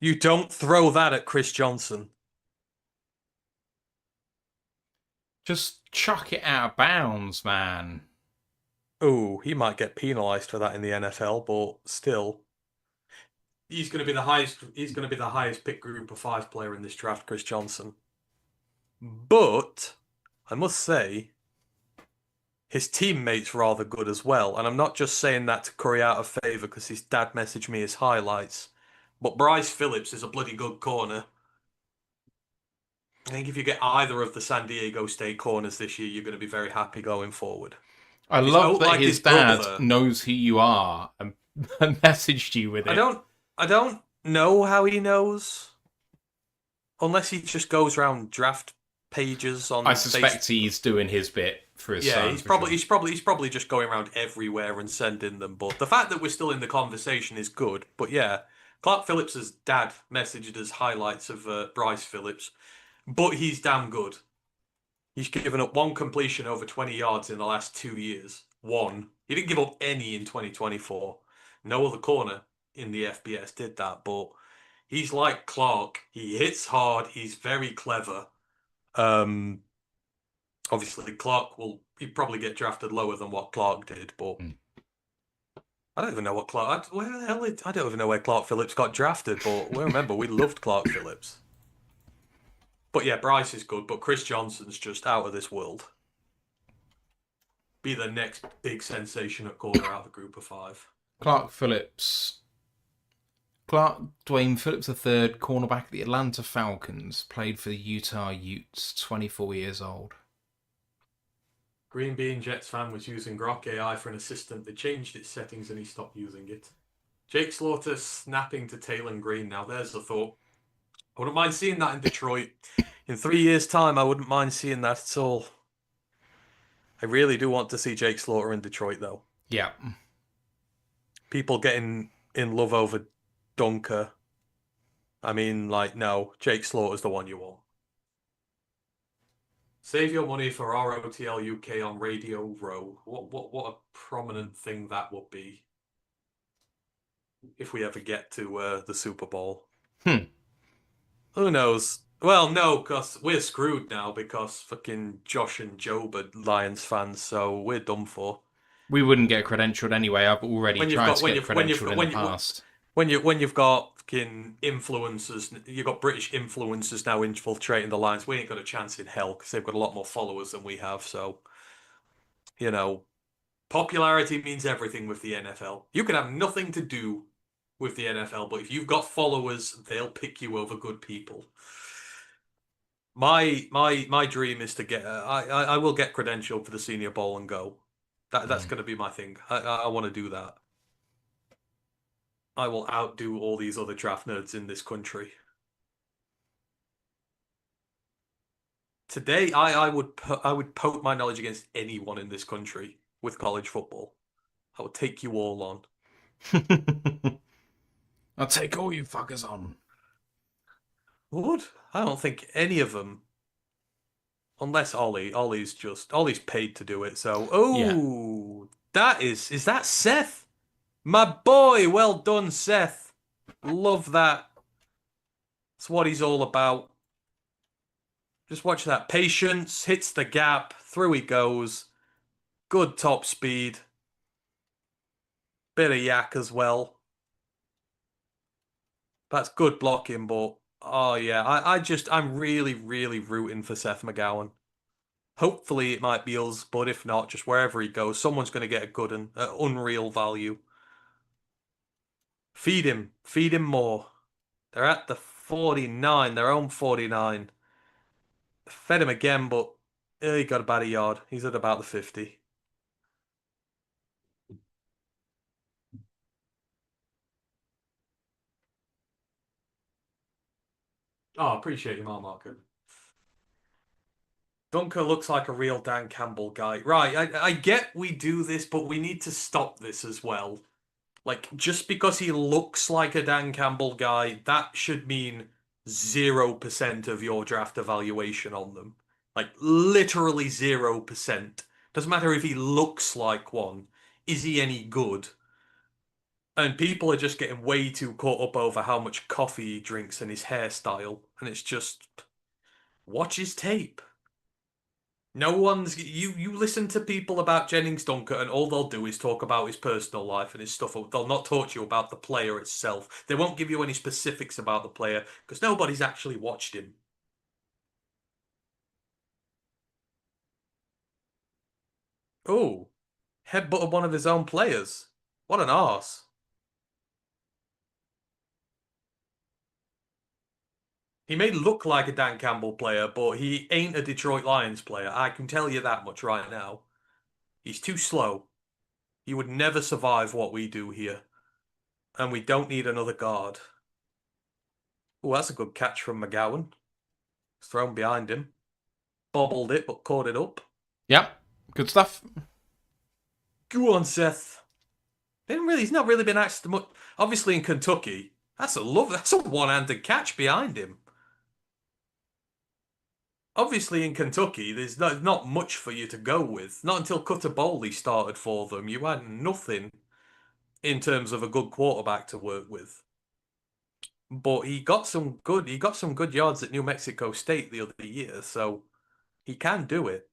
S1: You don't throw that at Chris Johnson.
S2: Just chuck it out of bounds, man.
S1: Oh, he might get penalized for that in the NFL, but still, he's going to be the highest. He's going to be the highest pick group of five player in this draft, Chris Johnson. But I must say, his teammates rather good as well. And I'm not just saying that to curry out a favour because his dad messaged me his highlights. But Bryce Phillips is a bloody good corner. I think if you get either of the San Diego State corners this year, you're going to be very happy going forward.
S2: I
S1: He's
S2: love that
S1: like
S2: his
S1: his
S2: dad
S1: brother.
S2: knows who you are and messaged you with
S1: I
S2: it.
S1: don't know how he knows, unless he just goes around draft pages
S2: I
S1: on
S2: suspect
S1: Facebook.
S2: he's doing his bit for his
S1: Yeah,
S2: son.
S1: he's probably just going around everywhere and sending them. But the fact that we're still in the conversation is good. But yeah, Clark Phillips's dad messaged us highlights of Bryce Phillips, but he's damn good. He's given up one completion over 20 yards in the last 2 years. One. He didn't give up any in 2024. No other corner in the FBS did that, but he's like Clark. He hits hard. He's very clever. Um, Obviously, he'd probably get drafted lower than what Clark did, but
S2: Mm.
S1: I don't even know what where the hell I don't even know where Clark Phillips got drafted, but we remember we loved Clark Phillips. But yeah, Bryce is good, but Chris Johnson's just out of this world. Be the next big sensation at corner out of a group of five.
S2: Clark Dwayne Phillips III, cornerback of the Atlanta Falcons, played for the Utah Utes, 24 years old.
S1: Green Bean Jets fan was using Grok AI for an assistant. They changed its settings and he stopped using it. Jake Slaughter snapping to Taylor Green. Now there's the thought. I wouldn't mind seeing that in Detroit. In 3 years' time, I wouldn't mind seeing that at all. I really do want to see Jake Slaughter in Detroit, though.
S2: Yeah.
S1: People getting in love over Dunker. I mean, like, no, Jake Slaughter's the one you want. Save your money for ROTL UK on Radio Row. What a prominent thing that would be if we ever get to the Super Bowl. Who knows? Well, no, because we're screwed now because fucking Josh and Job are Lions fans, so we're done for.
S2: We wouldn't get credentialed anyway. I've already tried to get credentialed in the past.
S1: When you've got fucking influencers, you've got British influencers now infiltrating the Lions. We ain't got a chance in hell because they've got a lot more followers than we have. So, you know, popularity means everything with the NFL. You can have nothing to do with the NFL, but if you've got followers, they'll pick you over good people. My dream is to get. I will get credentialed for the Senior Bowl and go. That's going to be my thing. I want to do that. I will outdo all these other draft nerds in this country. Today, I would poke my knowledge against anyone in this country with college football. I would take you all on.
S2: I'll take all you fuckers on.
S1: Would? I don't think any of them. Unless Ollie. Ollie's paid to do it, so is that Seth? My boy, well done, Seth. Love that. That's what he's all about. Just watch that. Patience, hits the gap, through he goes. Good top speed. Bit of yak as well. That's good blocking, but oh yeah, I'm really, really rooting for Seth McGowan. Hopefully it might be us, but if not, just wherever he goes, someone's going to get a good and unreal value. Feed him more. They're at the 49, their own 49. Fed him again, but he got about a yard. He's at about the 50. Oh, appreciate you, Mark. Dunker looks like a real Dan Campbell guy. Right, I get we do this, but we need to stop this as well. Like, just because he looks like a Dan Campbell guy, that should mean 0% of your draft evaluation on them. Like, literally 0%. Doesn't matter if he looks like one. Is he any good? And people are just getting way too caught up over how much coffee he drinks and his hairstyle. And it's just, watch his tape. No one's you listen to people about Jennings Dunker and all they'll do is talk about his personal life and his stuff. They'll not talk to you about the player itself. They won't give you any specifics about the player because nobody's actually watched him. Oh, headbutted one of his own players. What an arse. He may look like a Dan Campbell player, but he ain't a Detroit Lions player. I can tell you that much right now. He's too slow. He would never survive what we do here. And we don't need another guard. Oh, that's a good catch from McGowan. It's thrown behind him. Bobbled it, but caught it up.
S2: Yep, good stuff.
S1: Go on, Seth. He's not really been asked much. Obviously, in Kentucky, that's a one-handed catch behind him. Obviously, in Kentucky, there's not much for you to go with. Not until Cutter Bowley started for them. You had nothing in terms of a good quarterback to work with. But he got some good yards at New Mexico State the other year, so he can do it.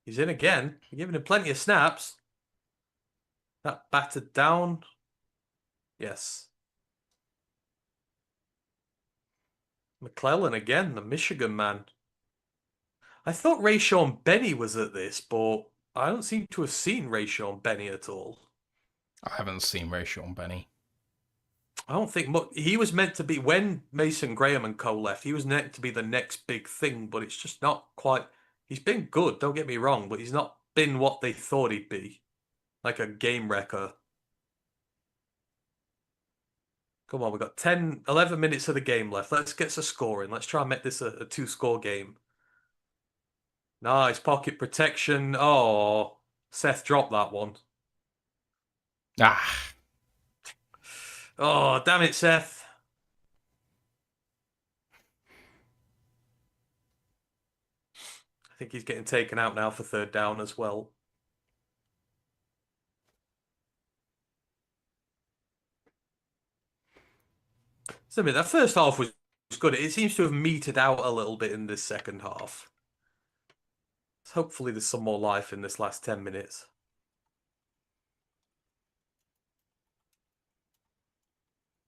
S1: He's in again. You're giving him plenty of snaps. That battered down. Yes. McClellan again, the Michigan man. I thought Rayshawn Benny was at this, but I don't seem to have seen Rayshawn Benny at all.
S2: I haven't seen Rayshawn Benny.
S1: I don't think much. He was meant to be, when Mason Graham and co left, he was meant to be the next big thing, but it's just not quite. He's been good, don't get me wrong, but he's not been what they thought he'd be. Like a game wrecker. Come on, we've got 11 minutes of the game left. Let's get some scoring. Let's try and make this a two-score game. Nice pocket protection. Oh, Seth dropped that one.
S2: Ah.
S1: Oh, damn it, Seth. I think he's getting taken out now for third down as well. So, I mean, that first half was good. It seems to have metered out a little bit in this second half. So hopefully there's some more life in this last 10 minutes.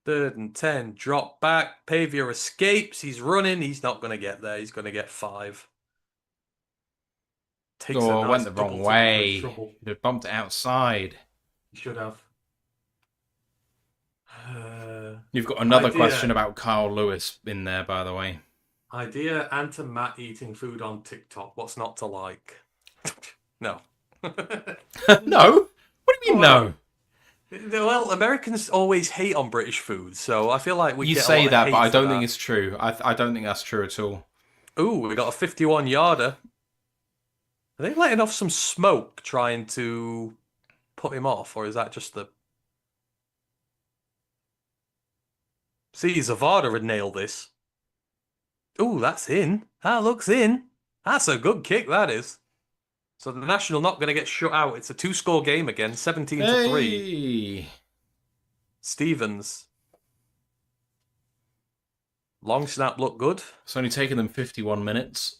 S1: Third and 10, drop back. Pavia escapes. He's running. He's not going to get there. He's going to get 5. Takes a nice
S2: Went the wrong way. Should have bumped it outside.
S1: He should have.
S2: You've got another question about Carl Lewis in there, by the way.
S1: Idea Antony Matt eating food on TikTok. What's not to like? No.
S2: No? What do you mean no?
S1: Well, Americans always hate on British food, so I feel like we
S2: You
S1: get
S2: say
S1: a lot
S2: that,
S1: of
S2: but I
S1: hate
S2: don't
S1: for
S2: think
S1: that.
S2: it's true. I don't think that's true at all.
S1: Ooh, we got a 51-yarder. Are they letting off some smoke trying to put him off, or is that just the... See, Zavada would nail this. Ooh, that's in. That looks in. That's a good kick, that is. So the National not going to get shut out. It's a 2-score game again, 17-3. Stevens. Long snap looked good.
S2: It's only taken them 51 minutes.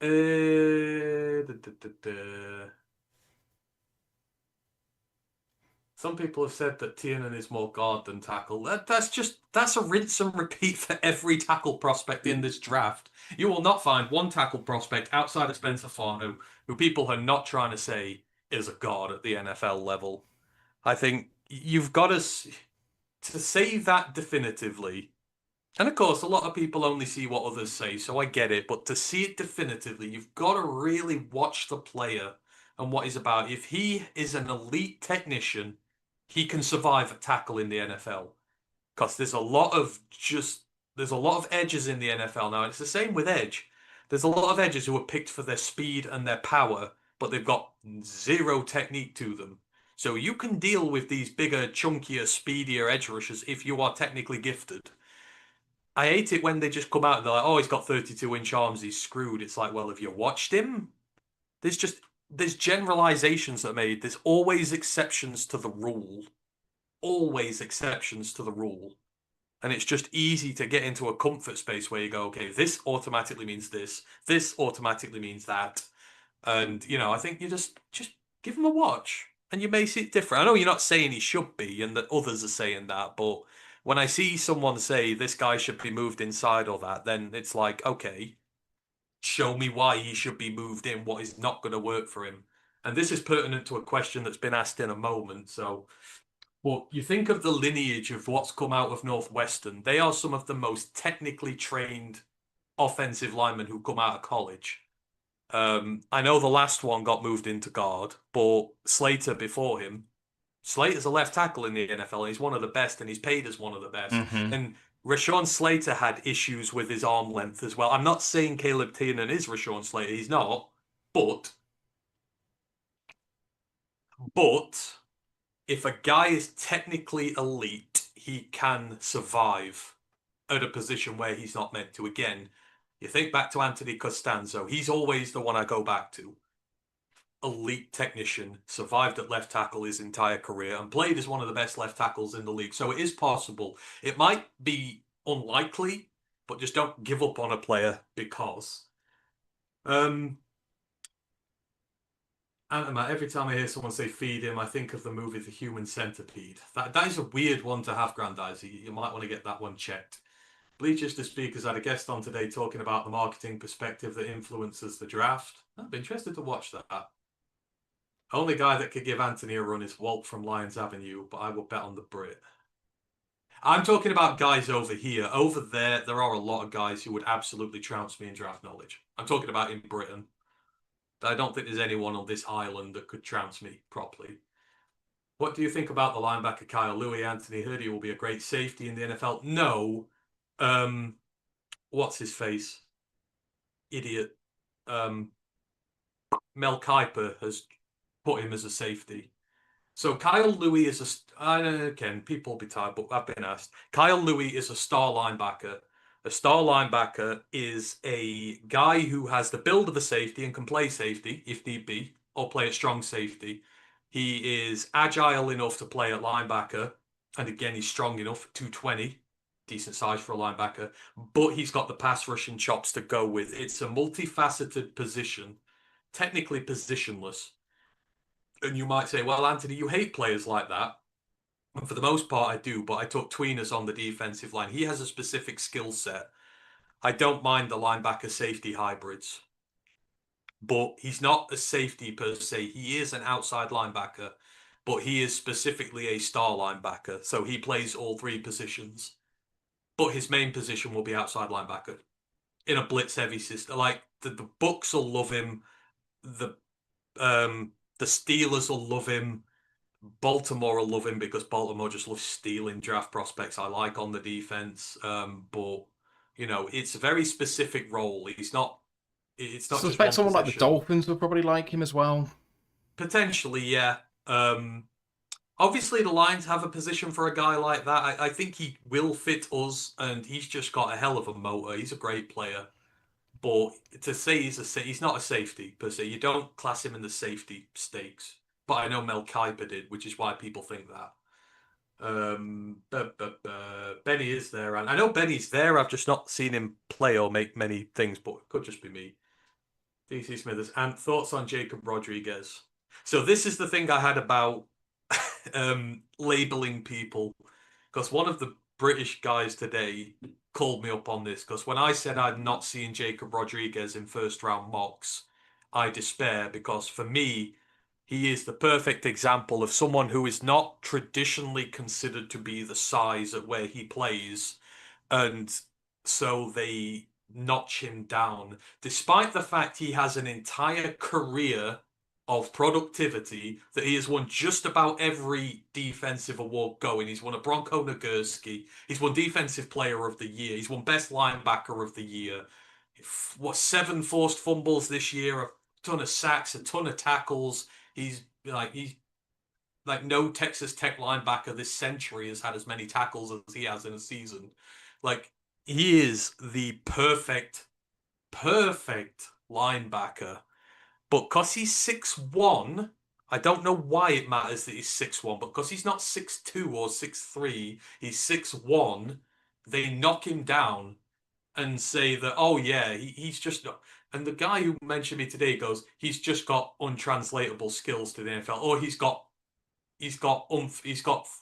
S1: duh, duh, duh. Some people have said that Tiernan is more guard than tackle. That's a rinse and repeat for every tackle prospect in this draft. You will not find one tackle prospect outside of Spencer Farnu who people are not trying to say is a guard at the NFL level. I think you've got to say that definitively. And of course, a lot of people only see what others say, so I get it. But to see it definitively, you've got to really watch the player and what he's about. If he is an elite technician, he can survive a tackle in the NFL. Because there's a lot of edges in the NFL now. It's the same with edge. There's a lot of edges who are picked for their speed and their power, but they've got zero technique to them. So you can deal with these bigger, chunkier, speedier edge rushers if you are technically gifted. I hate it when they just come out and they're like, "Oh, he's got 32-inch arms, he's screwed." It's like, well, have you watched him? There's just there's generalizations that are made. There's always exceptions to the rule. Always exceptions to the rule. And it's just easy to get into a comfort space where you go, okay, this automatically means this automatically means that. And, I think you just give him a watch and you may see it different. I know you're not saying he should be and that others are saying that, but when I see someone say this guy should be moved inside or that, then it's like, okay, show me why he should be moved in, what is not going to work for him. And this is pertinent to a question that's been asked in a moment. So, but you think of the lineage of what's come out of Northwestern, they are some of the most technically trained offensive linemen who come out of college. I know the last one got moved into guard, but Slater before him, Slater's a left tackle in the NFL, and he's one of the best, and he's paid as one of the best.
S2: Hmm.
S1: And Rashawn Slater had issues with his arm length as well. I'm not saying Caleb Tiernan is Rashawn Slater, he's not, but but if a guy is technically elite, he can survive at a position where he's not meant to. Again, you think back to Anthony Costanzo, he's always the one I go back to. Elite technician, survived at left tackle his entire career, and played as one of the best left tackles in the league. So it is possible. It might be unlikely, but just don't give up on a player because. Um, Antony Matt, every time I hear someone say feed him, I think of the movie The Human Centipede. That is a weird one to have, Grandizer. You might want to get that one checked. Bleachers to Speakers had a guest on today talking about the marketing perspective that influences the draft. I'd be interested to watch that. Only guy that could give Anthony a run is Walt from Lions Avenue, but I would bet on the Brit. I'm talking about guys over here. Over there are a lot of guys who would absolutely trounce me in draft knowledge. I'm talking about in Britain. I don't think there's anyone on this island that could trounce me properly. What do you think about the linebacker Kyle Louis? Anthony heard he will be a great safety in the NFL. No. Um, what's his face? Idiot. Um, Mel Kiper has put him as a safety. So Kyle Louis is again, people will be tired, but I've been asked. Kyle Louis is a star linebacker. A star linebacker is a guy who has the build of a safety and can play safety if need be, or play at strong safety. He is agile enough to play at linebacker, and again, he's strong enough, 220, decent size for a linebacker, but he's got the pass rushing chops to go with. It's a multifaceted position, technically positionless. And you might say, well, Anthony, you hate players like that. And for the most part, I do, but I took Tweeners on the defensive line. He has a specific skill set. I don't mind the linebacker safety hybrids, but he's not a safety per se. He is an outside linebacker, but he is specifically a star linebacker. So he plays all three positions, but his main position will be outside linebacker in a blitz heavy system. Like the Bucks will love him. The the Steelers will love him. Baltimore will love him because Baltimore just loves stealing draft prospects I like on the defense. But it's a very specific role. It's not just
S2: Suspect
S1: one
S2: someone like the
S1: position.
S2: Dolphins would probably like him as well.
S1: Potentially, yeah. Obviously the Lions have a position for a guy like that. I think he will fit us, and he's just got a hell of a motor. He's a great player. But to say he's not a safety per se. You don't class him in the safety stakes. But I know Mel Kiper did, which is why people think that. Benny is there, and I know Benny's there. I've just not seen him play or make many things, but it could just be me. DC Smithers. And thoughts on Jacob Rodriguez. So this is the thing I had about labeling people, because one of the British guys today called me up on this, because when I said I'd not seen Jacob Rodriguez in first round mocks, I despair, because for me, he is the perfect example of someone who is not traditionally considered to be the size at where he plays, and so they notch him down, despite the fact he has an entire career of productivity, that he has won just about every defensive award going. He's won a Bronco Nagurski. He's won Defensive Player of the Year. He's won Best Linebacker of the Year. What, 7 forced fumbles this year, a ton of sacks, a ton of tackles. He's like no Texas Tech linebacker this century has had as many tackles as he has in a season. Like, he is the perfect linebacker. But because he's 6'1", I don't know why it matters that he's 6'1", but because he's not 6'2" or 6'3", he's 6'1", they knock him down and say that, oh yeah, he's just not. And the guy who mentioned me today goes, he's just got untranslatable skills to the NFL, or he's got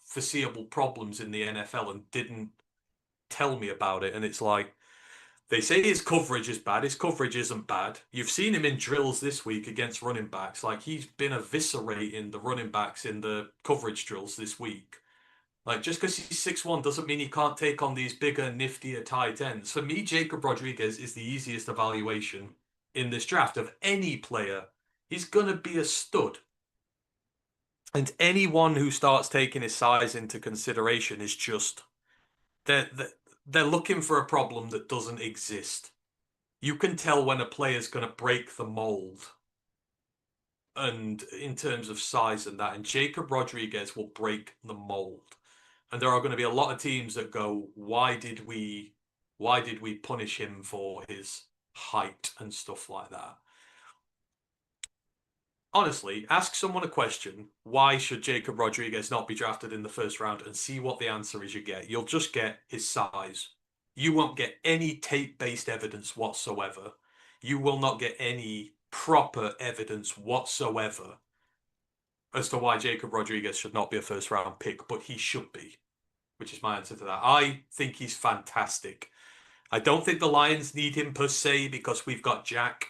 S1: foreseeable problems in the NFL and didn't tell me about it. And it's like, they say his coverage is bad. His coverage isn't bad. You've seen him in drills this week against running backs. Like, he's been eviscerating the running backs in the coverage drills this week. Like, just because he's 6'1" doesn't mean he can't take on these bigger, niftier tight ends. For me, Jacob Rodriguez is the easiest evaluation in this draft of any player. He's going to be a stud. And anyone who starts taking his size into consideration is just, they're, they're they're looking for a problem that doesn't exist. You can tell when a player's going to break the mold, and in terms of size and that, and Jacob Rodriguez will break the mold. And there are going to be a lot of teams that go, why did we punish him for his height and stuff like that? Honestly, ask someone a question, why should Jacob Rodriguez not be drafted in the first round, and see what the answer is you get. You'll just get his size. You won't get any tape-based evidence whatsoever. You will not get any proper evidence whatsoever as to why Jacob Rodriguez should not be a first round pick, but he should be, which is my answer to that. I think he's fantastic. I don't think the Lions need him per se, because we've got Jack.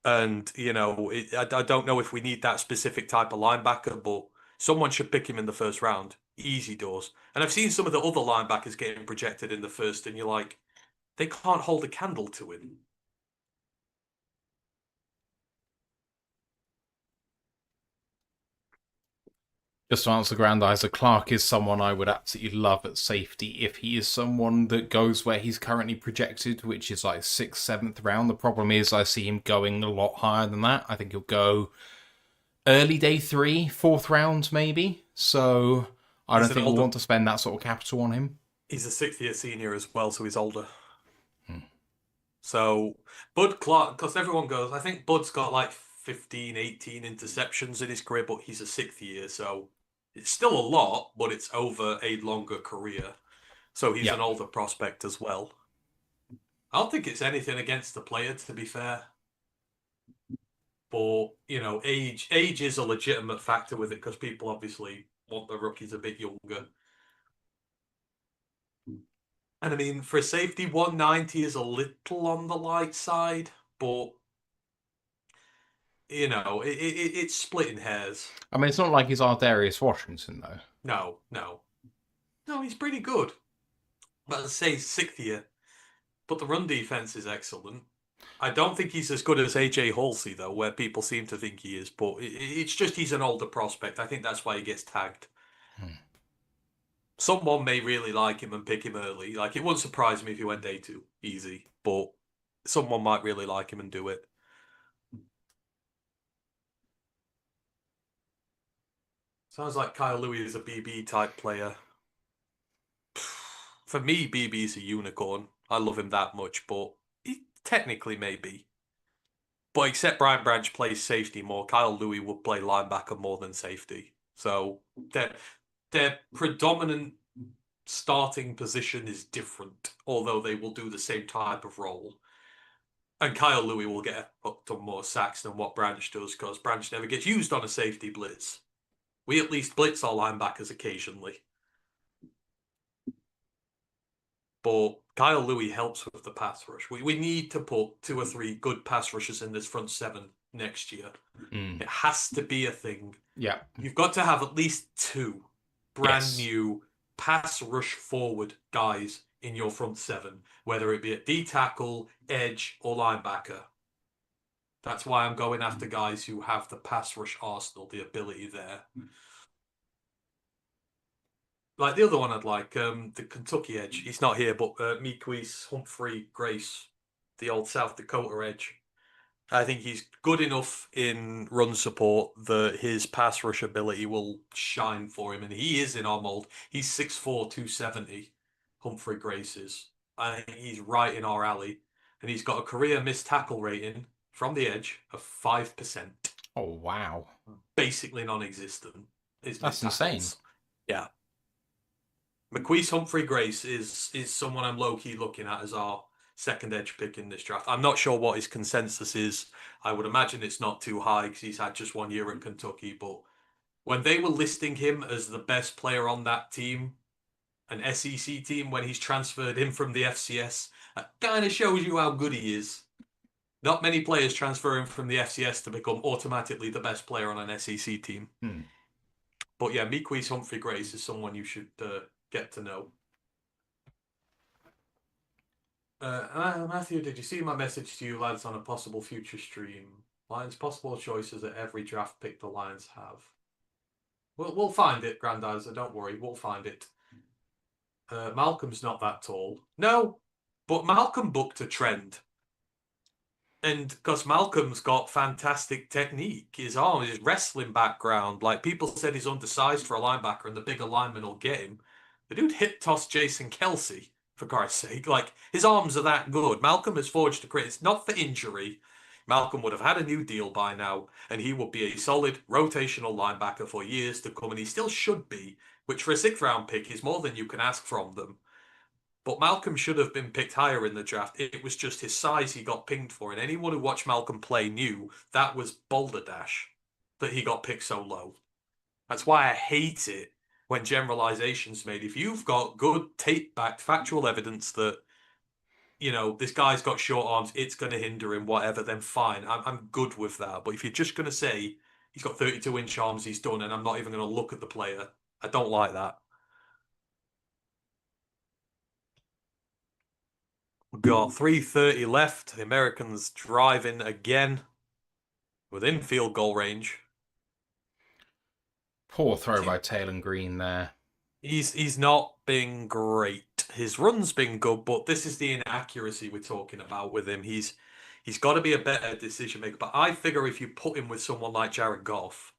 S1: And, I don't know if we need that specific type of linebacker, but someone should pick him in the first round. Easy doors. And I've seen some of the other linebackers getting projected in the first, and you're like, they can't hold a candle to him.
S2: Just to answer Grandizer, Clark is someone I would absolutely love at safety if he is someone that goes where he's currently projected, which is like 6th, 7th round. The problem is I see him going a lot higher than that. I think he'll go early day 3, 4th round maybe. So I don't think we'll want to spend that sort of capital on him.
S1: He's a 6th-year senior as well, so he's older.
S2: Hmm.
S1: So Bud Clark, because everyone goes, I think Bud's got like 15, 18 interceptions in his career, but he's a 6th year, so it's still a lot, but it's over a longer career. So he's an older prospect as well. I don't think it's anything against the player, to be fair. But, age is a legitimate factor with it, because people obviously want the rookies a bit younger. And I mean, for a safety, 190 is a little on the light side, but it's splitting hairs.
S2: I mean, it's not like he's Ardarius Washington, though.
S1: No, he's pretty good. But I'd say 6th year. But the run defense is excellent. I don't think he's as good as AJ Halsey, though, where people seem to think he is. But it's just he's an older prospect. I think that's why he gets tagged. Someone may really like him and pick him early. Like, it wouldn't surprise me if he went day 2. Easy. But someone might really like him and do it. Sounds like Kyle Louis is a BB type player. For me, BB's a unicorn. I love him that much, but he technically may be. But except Brian Branch plays safety more, Kyle Louis would play linebacker more than safety. So their predominant starting position is different, although they will do the same type of role. And Kyle Louis will get a ton more sacks than what Branch does because Branch never gets used on a safety blitz. We at least blitz our linebackers occasionally. But Kyle Louis helps with the pass rush. We need to put 2 or 3 good pass rushers in this front 7 next year. It has to be a thing.
S2: Yeah.
S1: You've got to have at least 2 brand new pass rush forward guys in your front 7, whether it be at D tackle, edge, or linebacker. That's why I'm going after guys who have the pass rush arsenal, the ability there. Like the other one I'd like, the Kentucky edge. He's not here, but Mequise, Humphrey, Grace, the old South Dakota edge. I think he's good enough in run support that his pass rush ability will shine for him, and he is in our mold. He's 6'4", 270, Humphrey Grace is. I think he's right in our alley, and he's got a career missed tackle rating from the edge of 5%.
S2: Oh, wow.
S1: Basically non-existent.
S2: That's insane.
S1: Yeah. McQueese Humphrey Grace is someone I'm low-key looking at as our second edge pick in this draft. I'm not sure what his consensus is. I would imagine it's not too high because he's had just 1 year at Kentucky. But when they were listing him as the best player on that team, an SEC team, when he's transferred in from the FCS, that kind of shows you how good he is. Not many players transfer him from the FCS to become automatically the best player on an SEC team. But yeah, Mequise Humphrey Grace is someone you should get to know. Matthew, did you see my message to you lads on a possible future stream? Lions' possible choices at every draft pick the Lions have. We'll find it, Grandizer. Don't worry, we'll find it. Malcolm's not that tall. No, but Malcolm booked a trend. And because Malcolm's got fantastic technique, his arm, his wrestling background, like people said he's undersized for a linebacker and the bigger lineman will get him. The dude hip tossed Jason Kelsey, for Christ's sake. Like, his arms are that good. Malcolm has forged a career. It's not for injury. Malcolm would have had a new deal by now, and he would be a solid rotational linebacker for years to come, and he still should be, which for a 6th round pick is more than you can ask from them. But Malcolm should have been picked higher in the draft. It was just his size he got pinged for. And anyone who watched Malcolm play knew that was balderdash that he got picked so low. That's why I hate it when generalizations made. If you've got good tape-backed factual evidence that, you know, this guy's got short arms, it's going to hinder him, whatever, then fine. I'm good with that. But if you're just going to say he's got 32-inch arms, he's done, and I'm not even going to look at the player, I don't like that. We've got 3:30 left. The Americans driving again within field goal range.
S2: Poor throw by Taylor Green there.
S1: He's not been great. His run's been good, but this is the inaccuracy we're talking about with him. He's got to be a better decision maker. But I figure if you put him with someone like Jared Goff,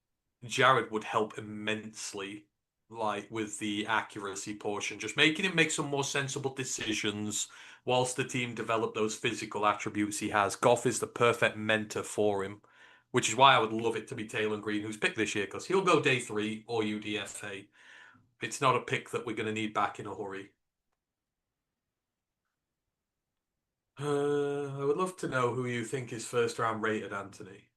S1: Jared would help immensely, like with the accuracy portion, just making him make some more sensible decisions whilst the team develop those physical attributes he has. Goff is the perfect mentor for him, which is why I would love it to be Taylor Green, who's picked this year, because he'll go day 3 or UDFA. It's not a pick that we're going to need back in a hurry. I would love to know who you think is 1st round rated, Anthony.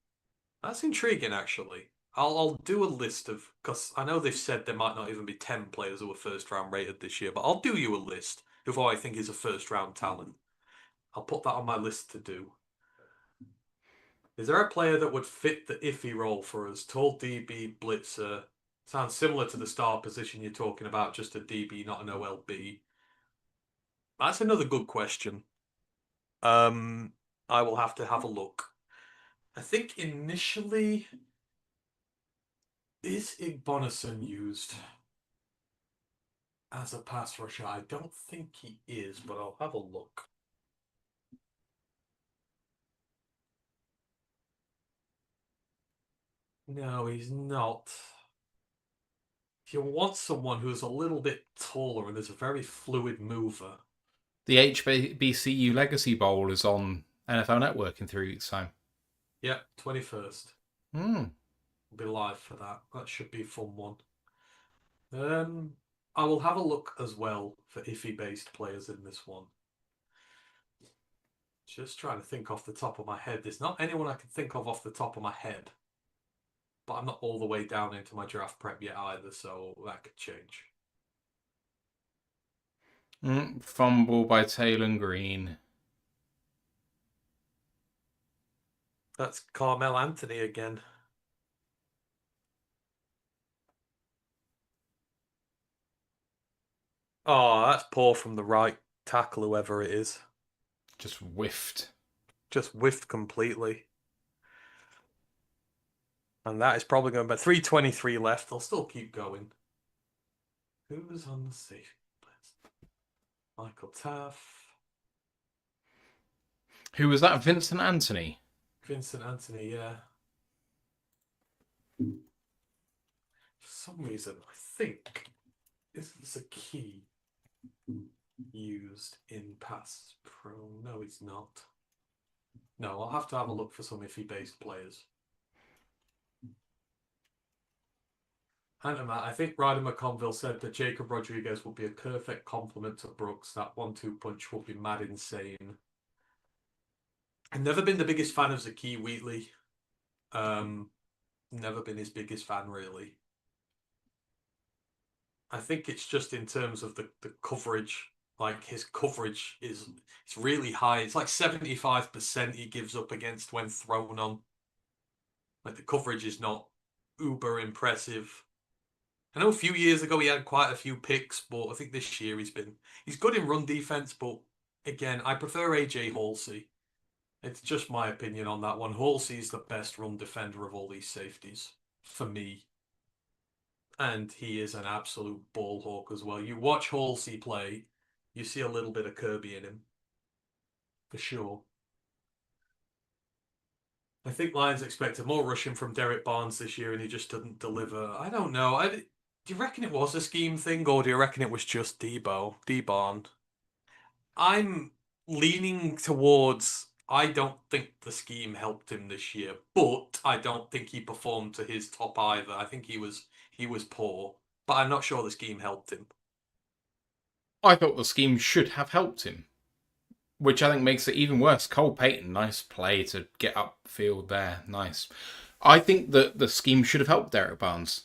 S1: That's intriguing, actually. I'll do a list of, because I know they've said there might not even be 10 players who were 1st round rated this year, but I'll do you a list of who I think is a 1st round talent. I'll put that on my list to do. Is there a player that would fit the iffy role for us? Tall DB, blitzer. Sounds similar to the star position you're talking about, just a DB, not an OLB. That's another good question. I will have to have a look. I think initially, is Igbonason used as a pass rusher? I don't think he is, but I'll have a look. No, he's not. If you want someone who's a little bit taller and is a very fluid mover.
S2: The HBCU Legacy Bowl is on NFL Network in 3 weeks' time.
S1: Yeah, 21st.
S2: We'll
S1: be live for that. That should be a fun one. I will have a look as well for iffy-based players in this one. Just trying to think off the top of my head. There's not anyone I can think of off the top of my head. But I'm not all the way down into my draft prep yet either, so that could change.
S2: Fumble by Taylor Green.
S1: That's Carmel Anthony again. Oh, that's poor from the right tackle, whoever it is.
S2: Just whiffed.
S1: Just whiffed completely. And that is probably going to be 3:23 left. They'll still keep going. Who was on the safety list? Michael Taff.
S2: Who was that? Vincent Antony?
S1: Vincent Anthony, yeah. For some reason, I think this is a key used in Pass Pro. No, it's not. No, I'll have to have a look for some iffy-based players. Antony Matt, I think Ryder McConville said that Jacob Rodriguez would be a perfect complement to Brooks. That 1-2 punch would be mad insane. I've never been the biggest fan of Zakee Wheatley. Never been his biggest fan, really. I think it's just in terms of the coverage. Like, his coverage it's really high. It's like 75% he gives up against when thrown on. Like, the coverage is not uber impressive. I know a few years ago he had quite a few picks, but I think this year he's good in run defense, but again, I prefer AJ Halsey. It's just my opinion on that one. Halsey's the best run defender of all these safeties, for me. And he is an absolute ball hawk as well. You watch Halsey play, you see a little bit of Kirby in him. For sure. I think Lions expected more rushing from Derek Barnes this year and he just didn't deliver. I don't know. Do you reckon it was a scheme thing or do you reckon it was just D-Barn? I'm leaning towards I don't think the scheme helped him this year, but I don't think he performed to his top either. I think he was poor, but I'm not sure the scheme helped him.
S2: I thought the scheme should have helped him, which I think makes it even worse. Cole Payton, nice play to get upfield there. Nice. I think that the scheme should have helped Derek Barnes.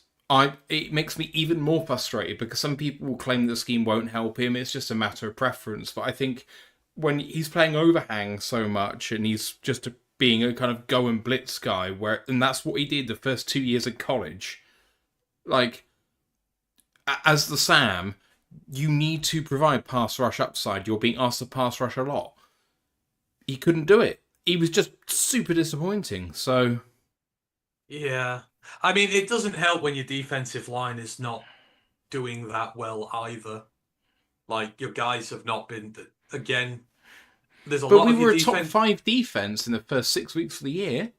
S2: It makes me even more frustrated because some people will claim the scheme won't help him. It's just a matter of preference. But I think when he's playing overhang so much and he's just being a kind of go and blitz guy, and that's what he did the first 2 years of college. Like, as the Sam, you need to provide pass rush upside. You're being asked to pass rush a lot. He couldn't do it. He was just super disappointing. So,
S1: yeah. I mean, it doesn't help when your defensive line is not doing that well either. Like, your guys have not been, again, there's a
S2: but
S1: lot
S2: we
S1: of
S2: were
S1: your
S2: a top
S1: defense.
S2: 5 defense in the first 6 weeks of the year.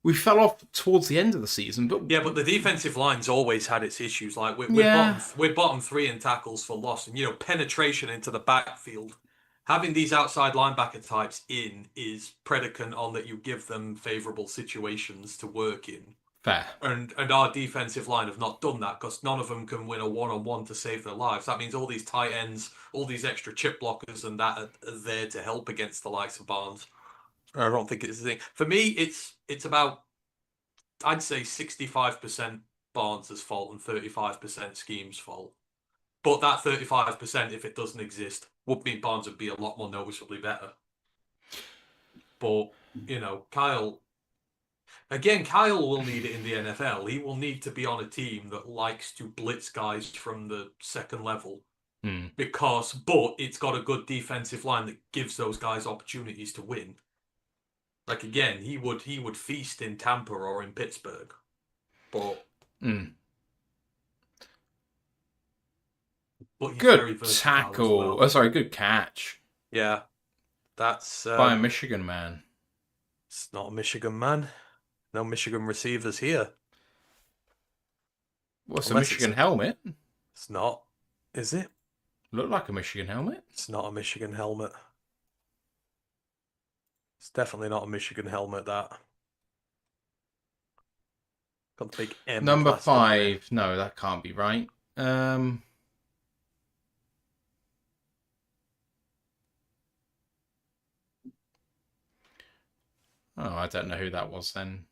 S2: We fell off towards the end of the season, but
S1: Yeah, but the defensive line's always had its issues. Like
S2: yeah,
S1: we're bottom 3 in tackles for loss, and penetration into the backfield. Having these outside linebacker types in is predicate on that you give them favorable situations to work in.
S2: fair.
S1: And our defensive line have not done that because none of them can win a one-on-one to save their lives. That means all these tight ends, all these extra chip blockers, and that are there to help against the likes of Barnes. I don't think it's a thing. For me, it's about I'd say 65% Barnes' fault and 35% Scheme's fault. But that 35%, if it doesn't exist, would mean Barnes would be a lot more noticeably better. But, Kyle will need it in the NFL. He will need to be on a team that likes to blitz guys from the second level. But it's got a good defensive line that gives those guys opportunities to win. Like again, he would feast in Tampa or in Pittsburgh. But he's
S2: Good
S1: very versatile as
S2: tackle.
S1: well.
S2: Oh, sorry, good catch.
S1: Yeah. That's
S2: by a Michigan man.
S1: It's not a Michigan man. No Michigan receivers here.
S2: What's a Michigan helmet?
S1: It's not, is it?
S2: Look like a Michigan helmet.
S1: It's not a Michigan helmet. It's definitely not a Michigan helmet, that. Got the big M.
S2: Number 5. No, that can't be right. Oh, I don't know who that was then.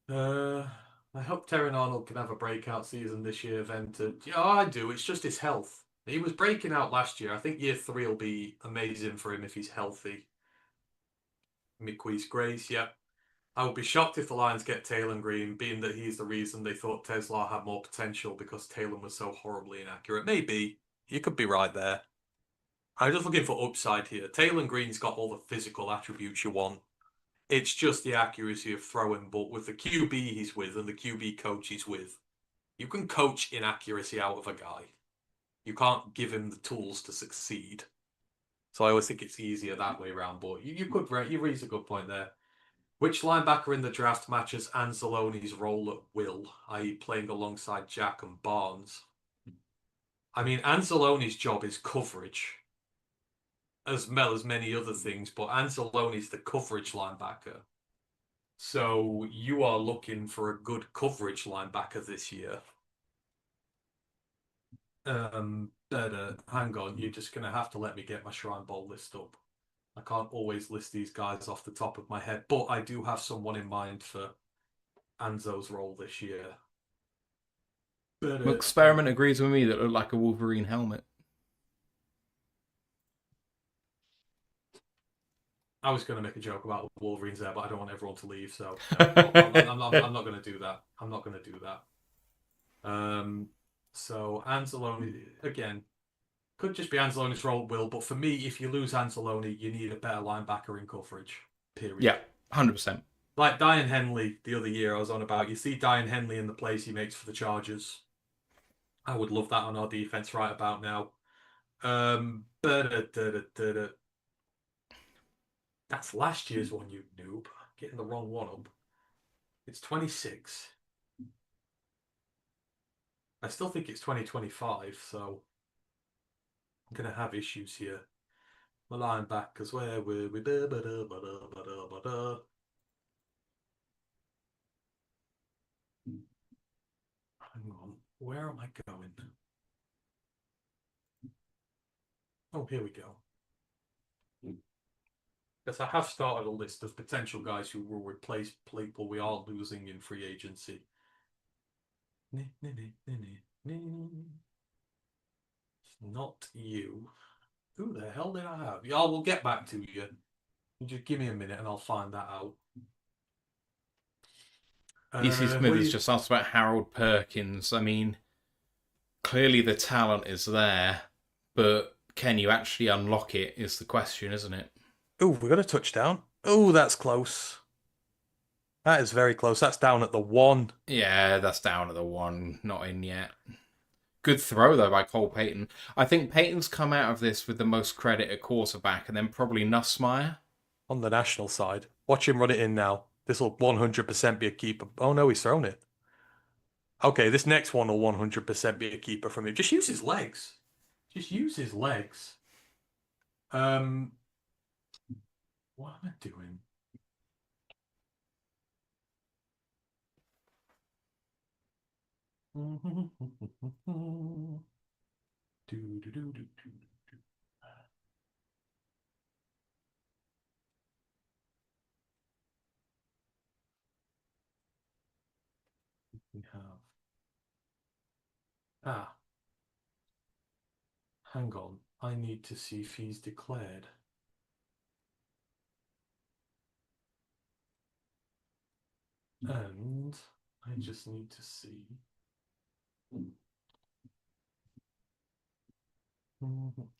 S1: Uh, I hope Terran Arnold can have a breakout season this year. Then yeah, I do. It's just his health. He was breaking out last year. I think year three will be amazing for him if he's healthy. Midqueast Grace, yeah. I would be shocked if the Lions get Taylor Green, being that he's the reason they thought Tesla had more potential because Taylor was so horribly inaccurate. Maybe. You could be right there. I'm just looking for upside here. Taylor Green's got all the physical attributes you want. It's just the accuracy of throwing, but with the QB he's with and the QB coach he's with, you can coach inaccuracy out of a guy. You can't give him the tools to succeed. So I always think it's easier that way around, but you raise a good point there. Which linebacker in the draft matches Anzalone's role at will, i.e. playing alongside Jack and Barnes? I mean, Anzalone's job is coverage, as well as many other things, but Anzalone's the coverage linebacker. So you are looking for a good coverage linebacker this year. Hang on, you're just going to have to let me get my Shrine Bowl list up. I can't always list these guys off the top of my head, but I do have someone in mind for Anzo's role this year.
S2: Experiment agrees with me that looked like a Wolverine helmet.
S1: I was going to make a joke about the Wolverines there, but I don't want everyone to leave, so no, I'm not going to do that. I'm not going to do that. So Anzalone again could just be Anzalone's role at will, but for me, if you lose Anzalone, you need a better linebacker in coverage. Period.
S2: Yeah, 100%.
S1: Like Diane Henley the other year, I was on about. You see Diane Henley in the plays he makes for the Chargers. I would love that on our defense right about now. That's last year's one, you noob. Getting the wrong one up. It's 26. I still think it's 2025, so I'm going to have issues here. My linebackers, where were we? Hang on, where am I going? Oh, here we go. Yes, I have started a list of potential guys who will replace people we are losing in free agency. Not you. Who the hell did I have? Yeah, we'll get back to you. Just give me a minute and I'll find that out.
S2: DC Smith has just asked about Harold Perkins. I mean, clearly the talent is there, but can you actually unlock it is the question, isn't it?
S1: Oh, we got a touchdown. Oh, that's close. That is very close. That's down at the 1.
S2: Yeah, that's down at the 1, not in yet. Good throw, though, by Cole Payton. I think Payton's come out of this with the most credit at quarterback, and then probably Nussmeier.
S1: On the national side. Watch him run it in now. This will 100% be a keeper. Oh, no, he's thrown it. Okay, this next one will 100% be a keeper from him. Just use his legs. Just use his legs. What am I doing? We have. Hang on. I need to see if he's declared. And I just need to see.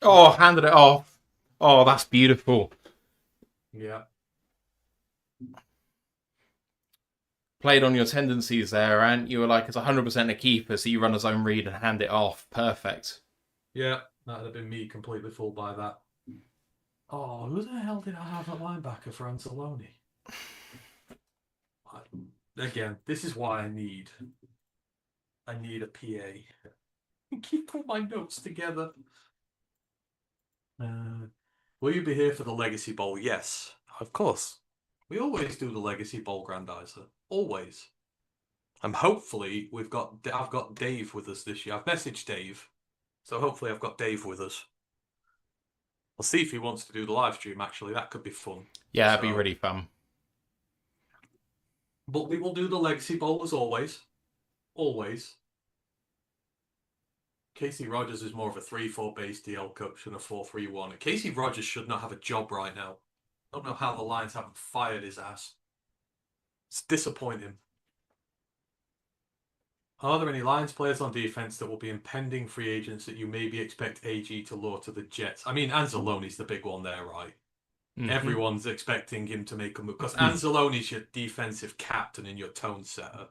S2: Oh, handed it off. Oh, that's beautiful.
S1: Yeah.
S2: Played on your tendencies there, and you were like, it's 100% a keeper, so you run a zone read and hand it off. Perfect.
S1: Yeah, that'd have been me completely fooled by that. Oh, who the hell did I have at linebacker for Anzalone? Again, this is why I need a PA. Keep all my notes together. Will you be here for the Legacy Bowl? Yes, of course. We always do the Legacy Bowl Grandizer. Always. And hopefully I've got Dave with us this year. I've messaged Dave. So hopefully I've got Dave with us. I'll see if he wants to do the live stream, actually. That could be fun.
S2: Yeah, that'd be really fun.
S1: But we will do the Legacy Bowl as always. Always. Casey Rogers is more of a 3-4 base DL coach than a 4-3-1. Casey Rogers should not have a job right now. I don't know how the Lions haven't fired his ass. It's disappointing. Are there any Lions players on defense that will be impending free agents that you maybe expect AG to lure to the Jets? I mean, Anzalone's the big one there, right?
S2: Mhm.
S1: Everyone's expecting him to make a move because Anzalone's your defensive captain and your tone setter.